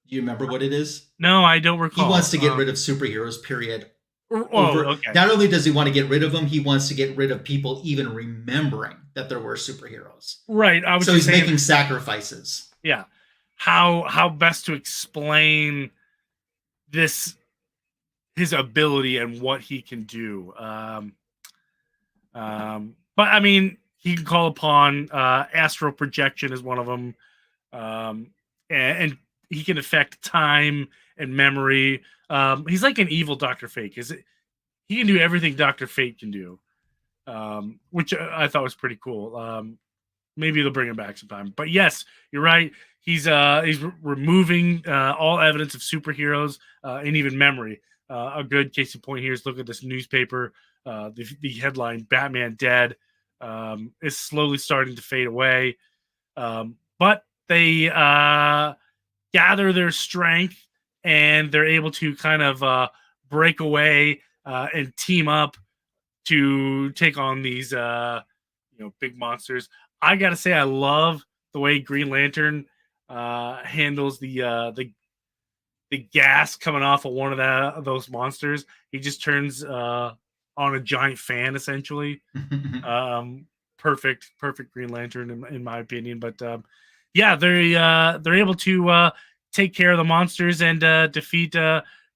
Do you remember what it is? No, I don't recall. He wants to get rid of superheroes, period. Okay. Not only does he want to get rid of them, he wants to get rid of people even remembering that there were superheroes. Right. So he's making sacrifices. Yeah. How best to explain his ability and what he can do. But I mean, he can call upon astral projection is one of them, and he can affect time and memory. He's like an evil Dr. Fate. He can do everything Dr. Fate can do, which I thought was pretty cool. Maybe they'll bring him back sometime. But yes, you're right. He's removing all evidence of superheroes and even memory. a good case in point here is look at this newspaper. The headline "Batman Dead" is slowly starting to fade away, but they gather their strength and they're able to kind of break away and team up to take on these big monsters. I gotta say, I love the way Green Lantern handles the gas coming off of one of those monsters. He just turns on a giant fan, essentially. Perfect Green Lantern in my opinion. But yeah, they're able to take care of the monsters and defeat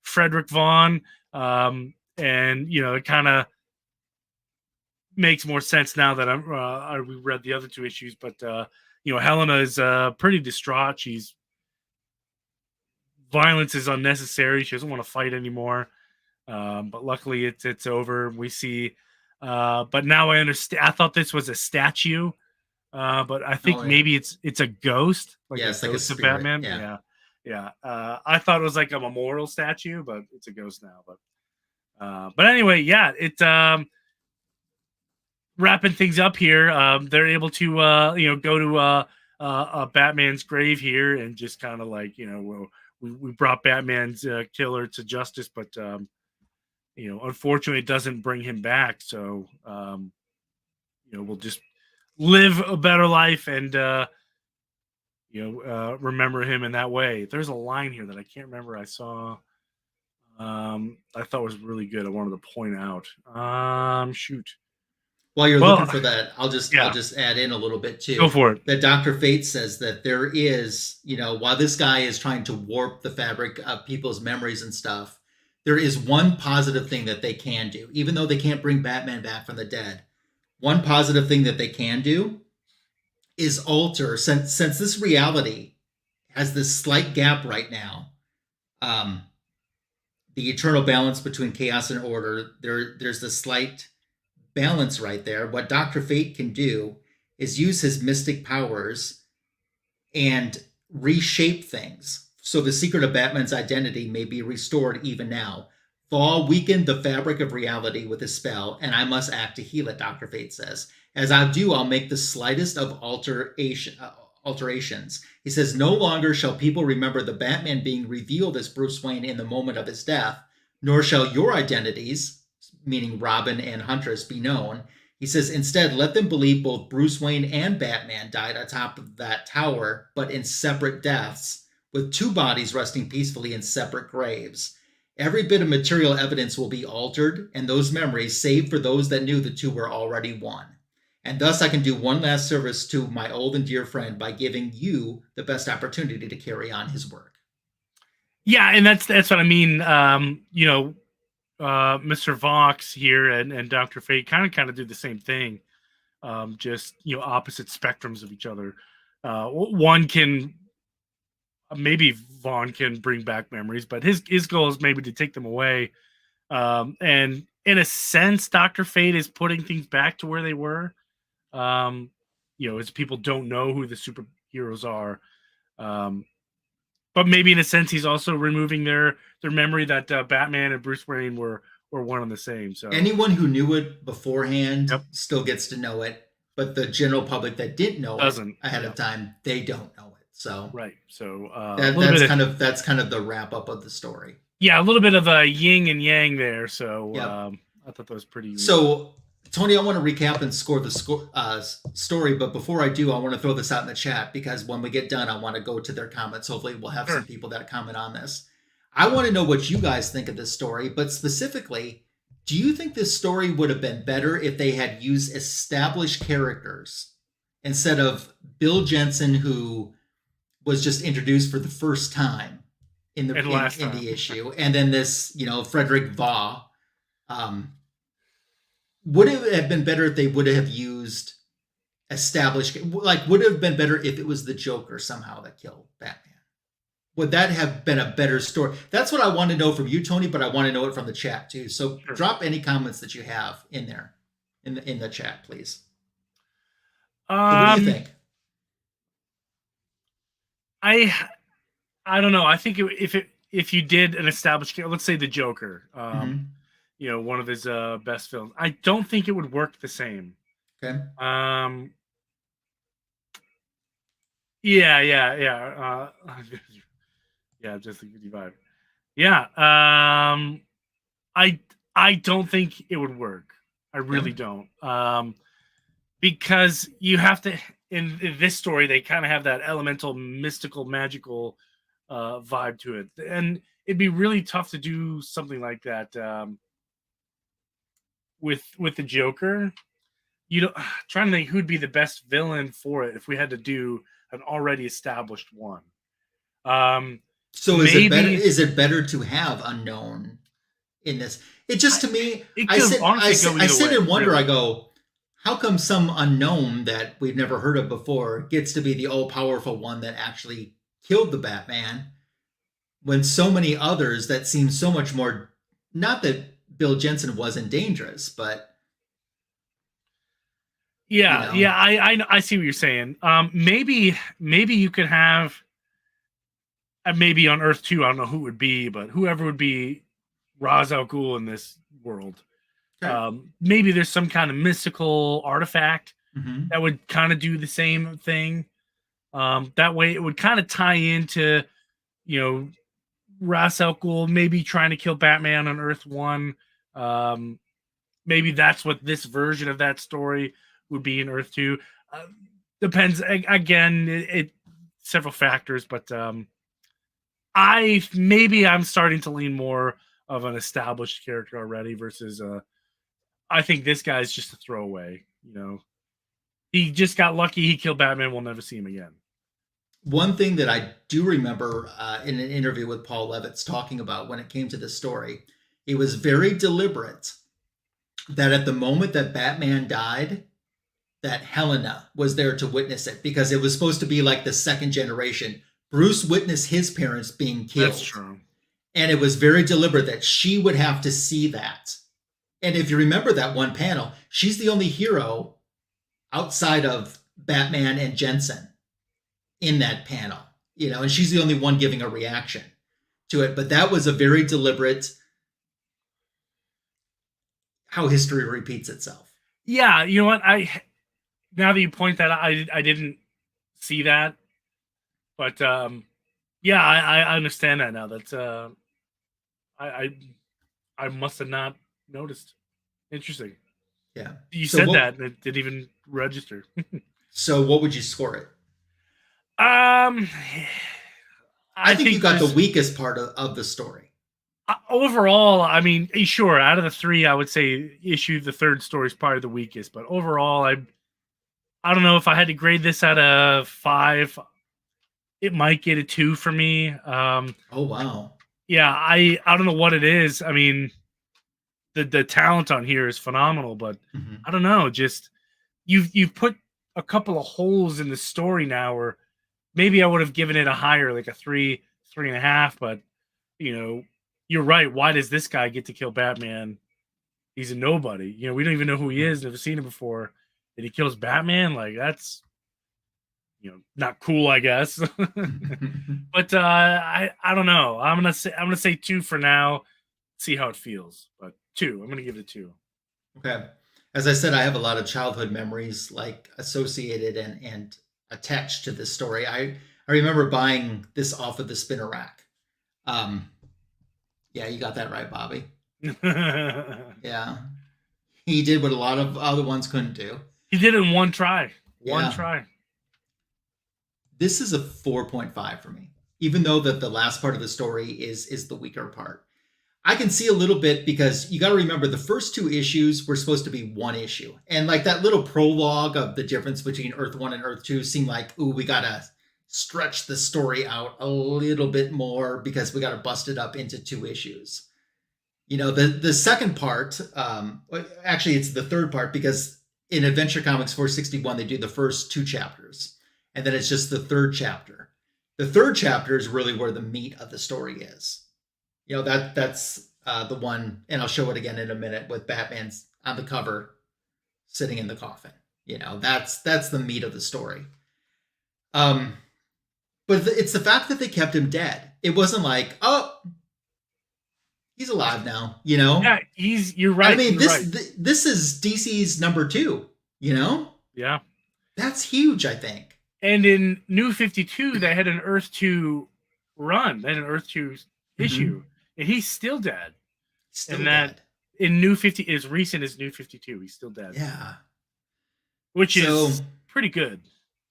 Frederick Vaughn. And it kind of makes more sense now that I read the other two issues. But Helena is pretty distraught. Violence is unnecessary. She doesn't want to fight anymore. But luckily it's over. We see but now I understand. I thought this was a statue, but I think maybe it's a ghost, like a ghost like of Batman. Yeah. I thought it was like a memorial statue, but it's a ghost now. But anyway, yeah, it's wrapping things up here. They're able to go to Batman's grave here and just kind of like we brought Batman's killer to justice, but unfortunately, it doesn't bring him back. So we'll just live a better life and remember him in that way. There's a line here that I can't remember. I saw. I thought was really good. I wanted to point out. Shoot. While you're looking for that, I'll just add in a little bit too. Go for it. That Dr. Fate says that there is, while this guy is trying to warp the fabric of people's memories and stuff, there is one positive thing that they can do, even though they can't bring Batman back from the dead. One positive thing that they can do is alter, since this reality has this slight gap right now, the eternal balance between chaos and order, there's this slight balance right there. What Dr. Fate can do is use his mystic powers and reshape things, so the secret of Batman's identity may be restored even now. Thaw weakened the fabric of reality with his spell, and I must act to heal it, Dr. Fate says. As I do, I'll make the slightest of alterations. He says, no longer shall people remember the Batman being revealed as Bruce Wayne in the moment of his death, nor shall your identities, meaning Robin and Huntress, be known. He says, instead, let them believe both Bruce Wayne and Batman died atop of that tower, but in separate deaths, with two bodies resting peacefully in separate graves. Every bit of material evidence will be altered, and those memories, save for those that knew the two were already one. And thus I can do one last service to my old and dear friend by giving you the best opportunity to carry on his work. Yeah, and that's what I mean. Mr. Vox here and Dr. Fate kind of do the same thing, just opposite spectrums of each other. One can maybe Vaughn can bring back memories, but his goal is maybe to take them away. And in a sense, Dr. Fate is putting things back to where they were. As people don't know who the superheroes are. But maybe in a sense, he's also removing their memory that Batman and Bruce Wayne were one and the same. So anyone who knew it beforehand still gets to know it, but the general public that didn't know it ahead of time, they don't know it. So right. So that's kind of the wrap up of the story. Yeah, a little bit of a yin and yang there. So I thought that was pretty unique. So Tony, I want to recap and score the story, but before I do, I want to throw this out in the chat because when we get done, I want to go to their comments. Hopefully we'll have some people that comment on this. I want to know what you guys think of this story, but specifically, do you think this story would have been better if they had used established characters instead of Bill Jensen, who was just introduced for the first time in the issue, and then this, Frederick Vaughn? Would it have been better if they would have used established, would it have been better if it was the Joker somehow that killed Batman? Would that have been a better story? That's what I want to know from you, Tony, but I want to know it from the chat too. So drop any comments that you have in there, in the chat, please. What do you think? I don't know. I think if if you did an established, let's say the Joker, Mhm. one of his best films, I don't think it would work the same. Okay. Yeah, yeah, yeah. Yeah, just a good vibe. Yeah. I I don't think it would work. I Okay. really don't. Because you have to in this story they kind of have that elemental, mystical, magical vibe to it, and it'd be really tough to do something like that with the Joker. You know, trying to think who'd be the best villain for it if we had to do an already established one. So Maybe is it better to have unknown in this? It just to me, it could honestly go I either sit way. and wonder. Really. I go, how come some unknown that we've never heard of before gets to be the all powerful one that actually killed the Batman, when so many others that seem so much more. Not that Bill Jensen wasn't dangerous, but you Yeah, know, yeah, I see what you're saying. Maybe you could have maybe on Earth 2, I don't know who it would be, but whoever would be Ra's al Ghul in this world. okay. Maybe there's some kind of mystical artifact Mm-hmm. that would kind of do the same thing. That way, it would kind of tie into, you know, Ra's al Ghul maybe trying to kill Batman on Earth 1. Um, Maybe that's what this version of that story would be in Earth 2. Depends. Again, it several factors, but I'm starting to lean more of an established character already versus I think this guy's just a throwaway. He just got lucky. He killed Batman. We'll never see him again. One thing that I do remember in an interview with Paul Levitz talking about when it came to this story, it was very deliberate that at the moment that Batman died, that Helena was there to witness it because it was supposed to be like the second generation. Bruce witnessed his parents being That's killed. true. And it was very deliberate that she would have to see that. And if you remember that one panel, she's the only hero outside of Batman and Jensen in that panel, and she's the only one giving a reaction to it. But that was a very deliberate how history repeats itself. Yeah, you know what? Now that you point that out, I didn't see that, but yeah, I understand that now. That's I must have not noticed. Interesting. Yeah. You said that and it didn't even register. So what would you score it? I think you got the weakest part of the story. Overall, I mean, sure, out of the three, I would say issue the third story is probably the weakest. But overall, I don't know if I had to grade this out of 5. It might get a 2 for me. Oh wow. Yeah, I don't know what it is. I mean, the talent on here is phenomenal, but I don't know. Just you've put a couple of holes in the story now, or maybe I would have given it a higher, like a 3.5. But you're right. Why does this guy get to kill Batman? He's a nobody. We don't even know who he is. Never seen him before. And he kills Batman. Like, that's not cool, I guess. But I don't know. I'm gonna say 2 for now. See how it feels. But 2. I'm gonna give it a 2. Okay. As I said, I have a lot of childhood memories like associated and attached to this story. I remember buying this off of the spinner rack. Yeah, you got that right, Bobby. Yeah. He did what a lot of other ones couldn't do. He did it in one try. Yeah. One try. This is a 4.5 for me, even though that the last part of the story is the weaker part. I can see a little bit because you got to remember the first 2 issues were supposed to be one issue. And like that little prologue of the difference between Earth 1 and Earth 2 seemed like, ooh, we got to stretch the story out a little bit more because we got to bust it up into 2 issues. The second part, actually it's the third part because in Adventure Comics 461, they do the first 2 chapters and then it's just the third chapter. The third chapter is really where the meat of the story is. That's the one, and I'll show it again in a minute with Batman's on the cover sitting in the coffin. That's the meat of the story. But But it's the fact that they kept him dead. It wasn't like, oh, he's alive now, you know? Yeah, you're right. I mean, you're right. this is DC's number 2, you know? Yeah. That's huge, I think. And in New 52, they had an Earth 2 run. They had an Earth 2 issue. And he's still dead. Still and dead. That in New 50 is recent as New 52. He's still dead. Yeah. Which is pretty good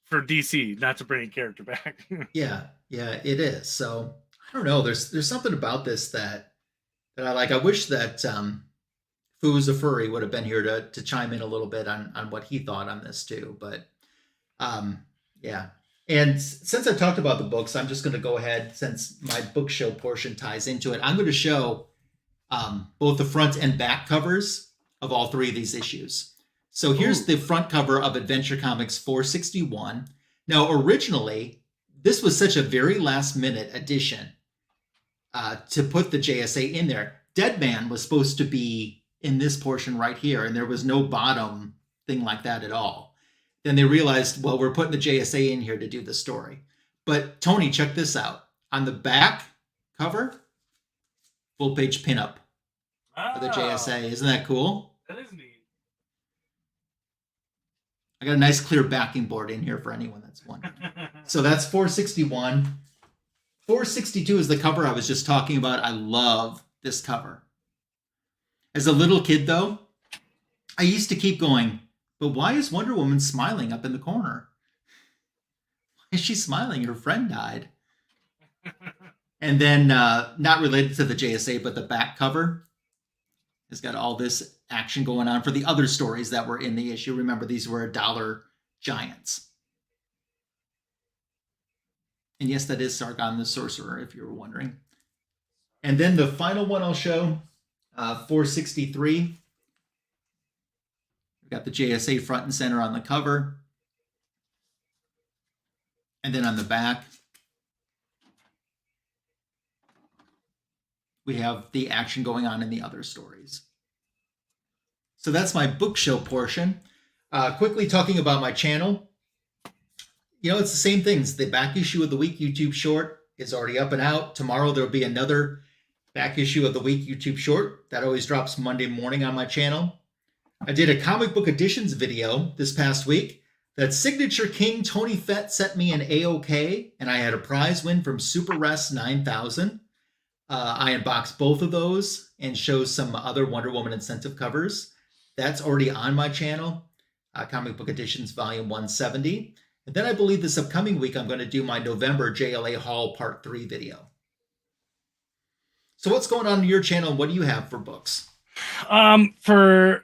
for DC not to bring a character back. yeah, it is. So I don't know. There's something about this that I like. I wish that Foo's a Furry would have been here to chime in a little bit on what he thought on this too. But yeah. And since I talked about the books, I'm just going to go ahead, since my book show portion ties into it. I'm going to show both the front and back covers of all 3 of these issues. So here's the front cover of Adventure Comics 461. Now, originally, this was such a very last minute addition to put the JSA in there. Deadman was supposed to be in this portion right here, and there was no bottom thing like that at all. Then they realized, well, we're putting the JSA in here to do the story. But Tony, check this out. On the back cover, full page pinup of the JSA. Isn't that cool? That is neat. I got a nice clear backing board in here for anyone that's wondering. So that's 461. 462 is the cover I was just talking about. I love this cover. As a little kid, though, I used to keep going, but why is Wonder Woman smiling up in the corner? Why is she smiling? Her friend died. And then, not related to the JSA, but the back cover has got all this action going on for the other stories that were in the issue. Remember, these were $1 giants. And yes, that is Sargon the Sorcerer, if you were wondering. And then the final one I'll show, 463. We've got the JSA front and center on the cover. And then on the back, we have the action going on in the other stories. So that's my book show portion. Quickly talking about my channel. You know, it's the same things. The back issue of the week YouTube short is already up and out. Tomorrow there'll be another back issue of the week YouTube short. That always drops Monday morning on my channel. I did a comic book editions video this past week that Signature King Tony Fett sent me an AOK, and I had a prize win from Super Rest 9000. I unboxed both of those and show some other Wonder Woman incentive covers. That's already on my channel, Comic Book Editions Volume 170. And then I believe this upcoming week, I'm going to do my November JLA Haul Part 3 video. So what's going on your channel? What do you have for books? For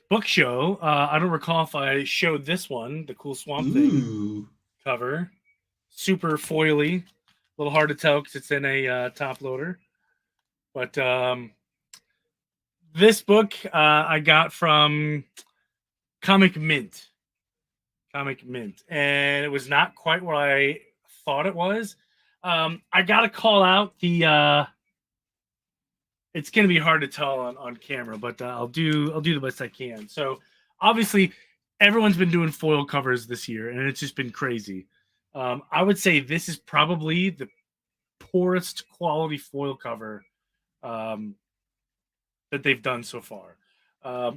book show, I don't recall if I showed this one, the cool Swamp Thing cover. Super foily. A little hard to tell because it's in a top loader. But this book I got from Comic Mint. And it was not quite what I thought it was. I got to call out the... it's going to be hard to tell on camera, but I'll do the best I can. So obviously, everyone's been doing foil covers this year, and it's just been crazy. I would say this is probably the poorest quality foil cover that they've done so far.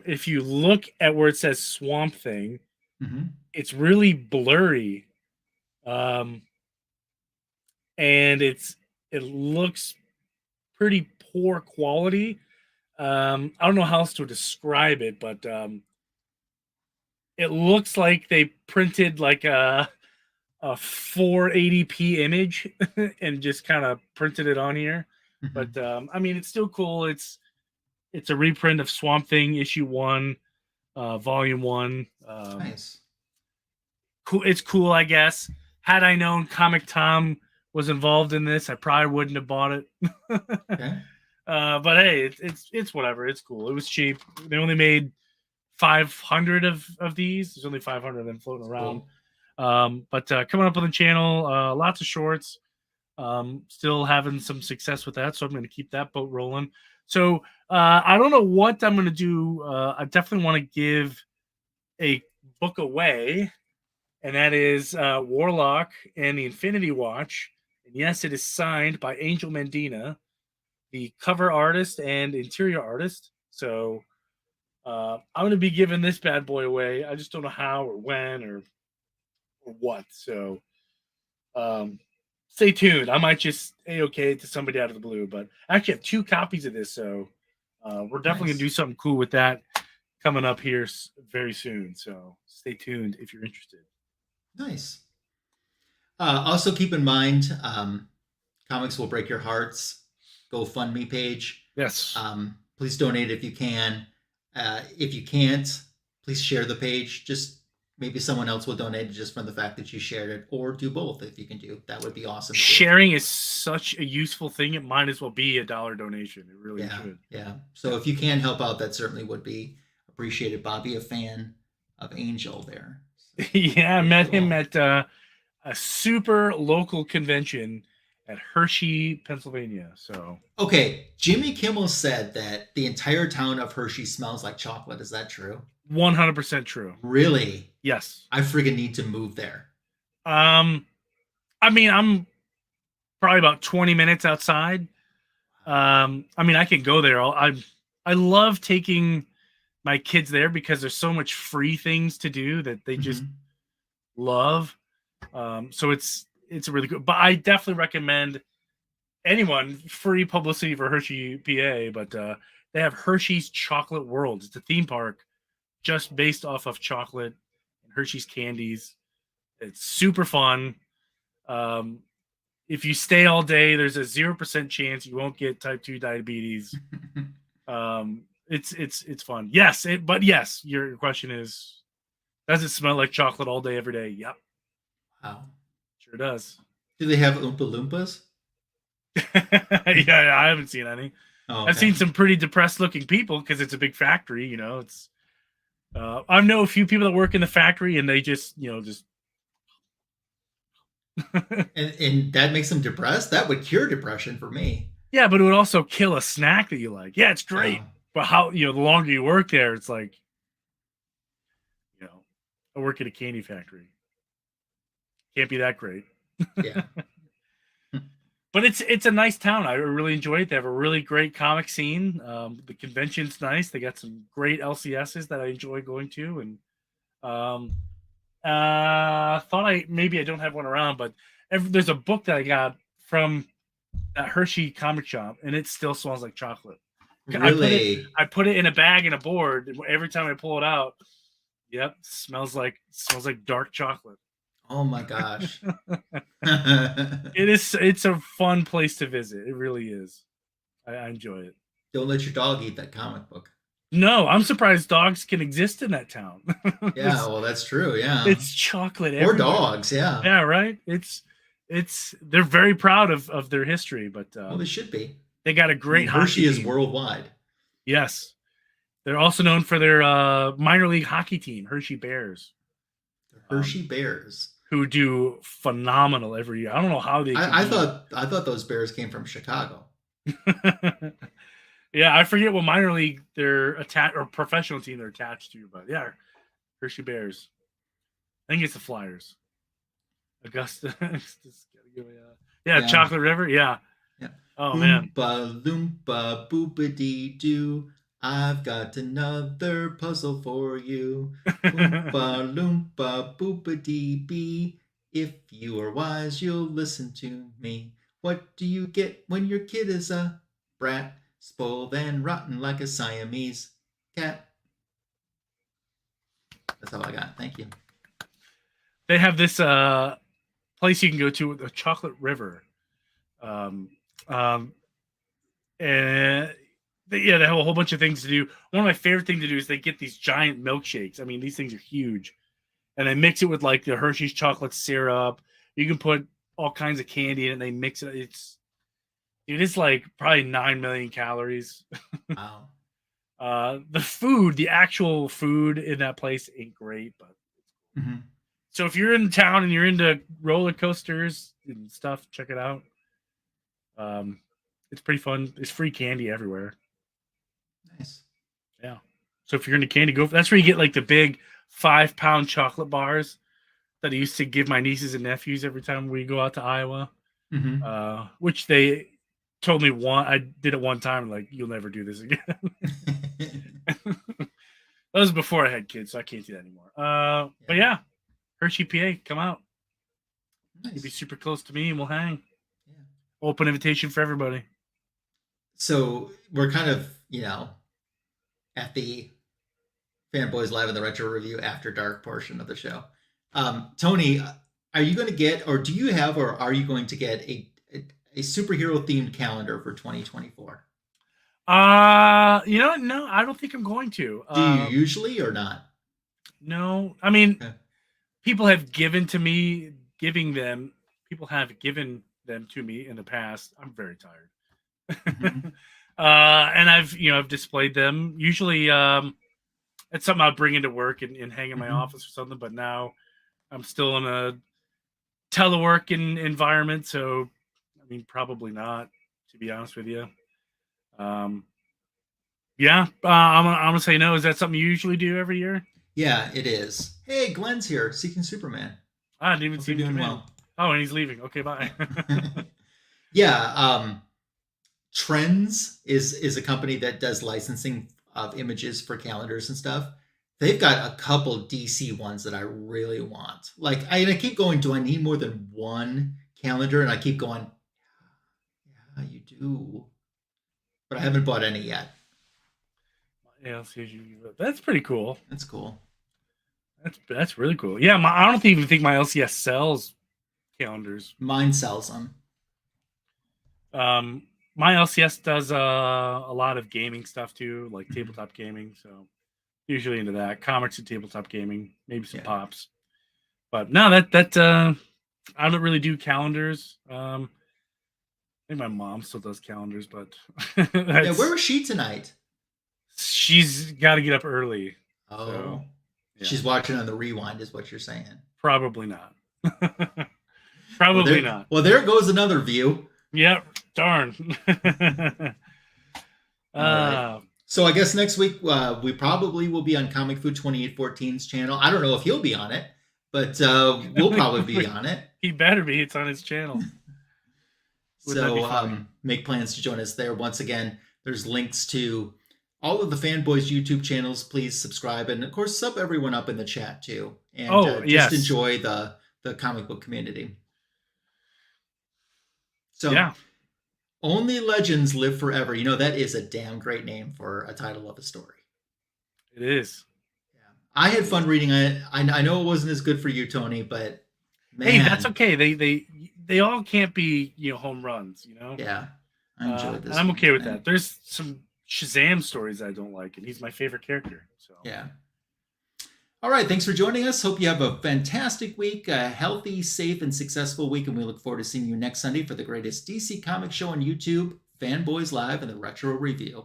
If you look at where it says Swamp Thing, it's really blurry, and it looks pretty poor quality. I don't know how else to describe it, but it looks like they printed like a 480p image and just kind of printed it on here. But I mean, it's still cool. It's a reprint of Swamp Thing issue 1, volume 1. Nice. Cool. It's cool, I guess. Had I known Comic Tom was involved in this, I probably wouldn't have bought it. Okay. But hey, it's whatever. It's cool. It was cheap. They only made 500 of these. There's only 500 of them floating around. Cool. But coming up on the channel, lots of shorts. Still having some success with that, so I'm going to keep that boat rolling. So I don't know what I'm going to do. I definitely want to give a book away. and that is Warlock and the Infinity Watch. And yes, it is signed by Angel Mendina, the cover artist and interior artist. So I'm going to be giving this bad boy away. I just don't know how or when or what. So stay tuned. I might just A-okay to somebody out of the blue, but I actually have 2 copies of this. So we're definitely going to do something cool with that coming up here very soon. So stay tuned if you're interested. Nice. Also keep in mind, Comics Will Break Your Hearts GoFundMe page. Yes. Please donate if you can. If you can't, please share the page. Just maybe someone else will donate just from the fact that you shared it, or do both if you can do. That would be awesome. Sharing is such a useful thing. It might as well be a $1 donation. It really should. Yeah. So if you can help out, that certainly would be appreciated. Bobby, a fan of Angel there. So, yeah, I met him at a super local convention at Hershey, Pennsylvania. So okay, Jimmy Kimmel said that the entire town of Hershey smells like chocolate. Is that true? 100% true. Really? Yes. I friggin' need to move there. I mean, I'm probably about 20 minutes outside. I mean, I can go there. I love taking my kids there because there's so much free things to do that they just love. So it's really good. But I definitely recommend anyone free publicity for Hershey, PA. But they have Hershey's Chocolate World. It's a theme park just based off of chocolate and Hershey's candies. It's super fun. If you stay all day, there's a 0% chance you won't get type 2 diabetes. It's fun. Yes, but yes, your question is, does it smell like chocolate all day, every day? Yep. Wow. Sure does. Do they have Oompa Loompas? Yeah, I haven't seen any. Oh, okay. I've seen some pretty depressed looking people because it's a big factory, you know. It's I know a few people that work in the factory and they just and that makes them depressed. That would cure depression for me. Yeah, but it would also kill a snack that you like. Yeah, it's great. But how, the longer you work there, it's like, I work at a candy factory. Can't be that great. Yeah. But it's a nice town. I really enjoy it. They have a really great comic scene. The convention's nice. They got some great LCSs that I enjoy going to. And thought I don't have one around, but there's a book that I got from that Hershey comic shop, and it still smells like chocolate. Really? I put it in a bag and a board. And every time I pull it out, yep, smells like dark chocolate. Oh my gosh. It's a fun place to visit. It really is. I enjoy it. Don't let your dog eat that comic book. No, I'm surprised dogs can exist in that town. Yeah, well, that's true. Yeah. It's chocolate everywhere. Or dogs, yeah. Yeah, right? They're very proud of their history, but well, they should be. They got a great Hershey is team. Worldwide. Yes. They're also known for their minor league hockey team, Hershey Bears. The Hershey Bears. Who do phenomenal every year. I don't know how they I thought those Bears came from Chicago. Yeah, I forget what minor league they're attached or professional team they're attached to, but yeah, Hershey Bears. I think it's the Flyers. Augusta. Yeah, Chocolate River. Yeah. Oh man. Oompa loompa boopity doo. I've got another puzzle for you. Oompa loompa boopity bee. If you are wise, you'll listen to me. What do you get when your kid is a brat? Spoiled and rotten like a Siamese cat. That's all I got. Thank you. They have this place you can go to, the Chocolate River. And they have a whole bunch of things to do. One of my favorite things to do is they get these giant milkshakes. I mean, these things are huge. And they mix it with like the Hershey's chocolate syrup. You can put all kinds of candy in it and they mix it. It is like probably 9 million calories. Wow. The actual food in that place ain't great, but So if you're in town and you're into roller coasters and stuff, check it out. It's pretty fun. There's free candy everywhere. Nice. Yeah. So if you're into candy, that's where you get like the big 5-pound chocolate bars. that I used to give my nieces and nephews every time we go out to Iowa, Mm-hmm. which they told me I did it one time, like, you'll never do this again. That was before I had kids, so I can't do that anymore. But yeah, Hershey, PA, come out. Nice. You'll be super close to me, and we'll hang. Yeah. Open invitation for everybody. So we're kind of, at the Fanboys Live in the Retro Review After Dark portion of the show. Tony, are you going to get, or do you have, or are you going to get a superhero themed calendar for 2024? No, I don't think I'm going to. Do you usually or not? No, I mean, people have given to me, people have given them to me in the past. I'm very tired. Mm-hmm. And I've displayed them. Usually, it's something I'll bring into work and hang in my office or something. But now I'm still in a telework environment, so I mean, probably not, to be honest with you. I'm gonna say no. Is that something you usually do every year? Yeah, it is. Hey, Glenn's here, Seeking Superman. I didn't even see him doing come well. in. Oh, and he's leaving. Okay, bye. Yeah, Trends is a company that does licensing of images for calendars and stuff. They've got a couple DC ones that I really want. Like, I keep going, do I need more than one calendar? And I keep going, yeah, you do. But I haven't bought any yet. Yeah, that's pretty cool. That's cool. That's really cool. Yeah, I don't even think my LCS sells calendars. Mine sells them. My LCS does a lot of gaming stuff too, like tabletop gaming. So usually into that, comics and tabletop gaming, maybe some pops. But no, that I don't really do calendars. I think my mom still does calendars, but yeah, where was she tonight? She's got to get up early. Oh, so, she's watching on the rewind, is what you're saying? Probably not. Probably not. Well, there goes another view. Yep. Darn. Right. So I guess next week we probably will be on Comic Food 2814's channel. I don't know if he'll be on it, but we'll probably be on it. He better be. It's on his channel. So make plans to join us there. Once again, there's links to all of the Fanboys YouTube channels. Please subscribe, and of course sub everyone up in the chat too. And just enjoy the comic book community. So yeah. Only Legends Live Forever. That is a damn great name for a title of a story. It is. Yeah. I had fun reading it. I know it wasn't as good for you, Tony, but man. Hey, that's okay. They all can't be, home runs, Yeah. I enjoyed this. I'm okay with that. There's some Shazam stories I don't like, and he's my favorite character. So yeah. All right. Thanks for joining us. Hope you have a fantastic week, a healthy, safe, and successful week. And we look forward to seeing you next Sunday for the greatest DC comic show on YouTube, Fanboys Live and the Retro Review.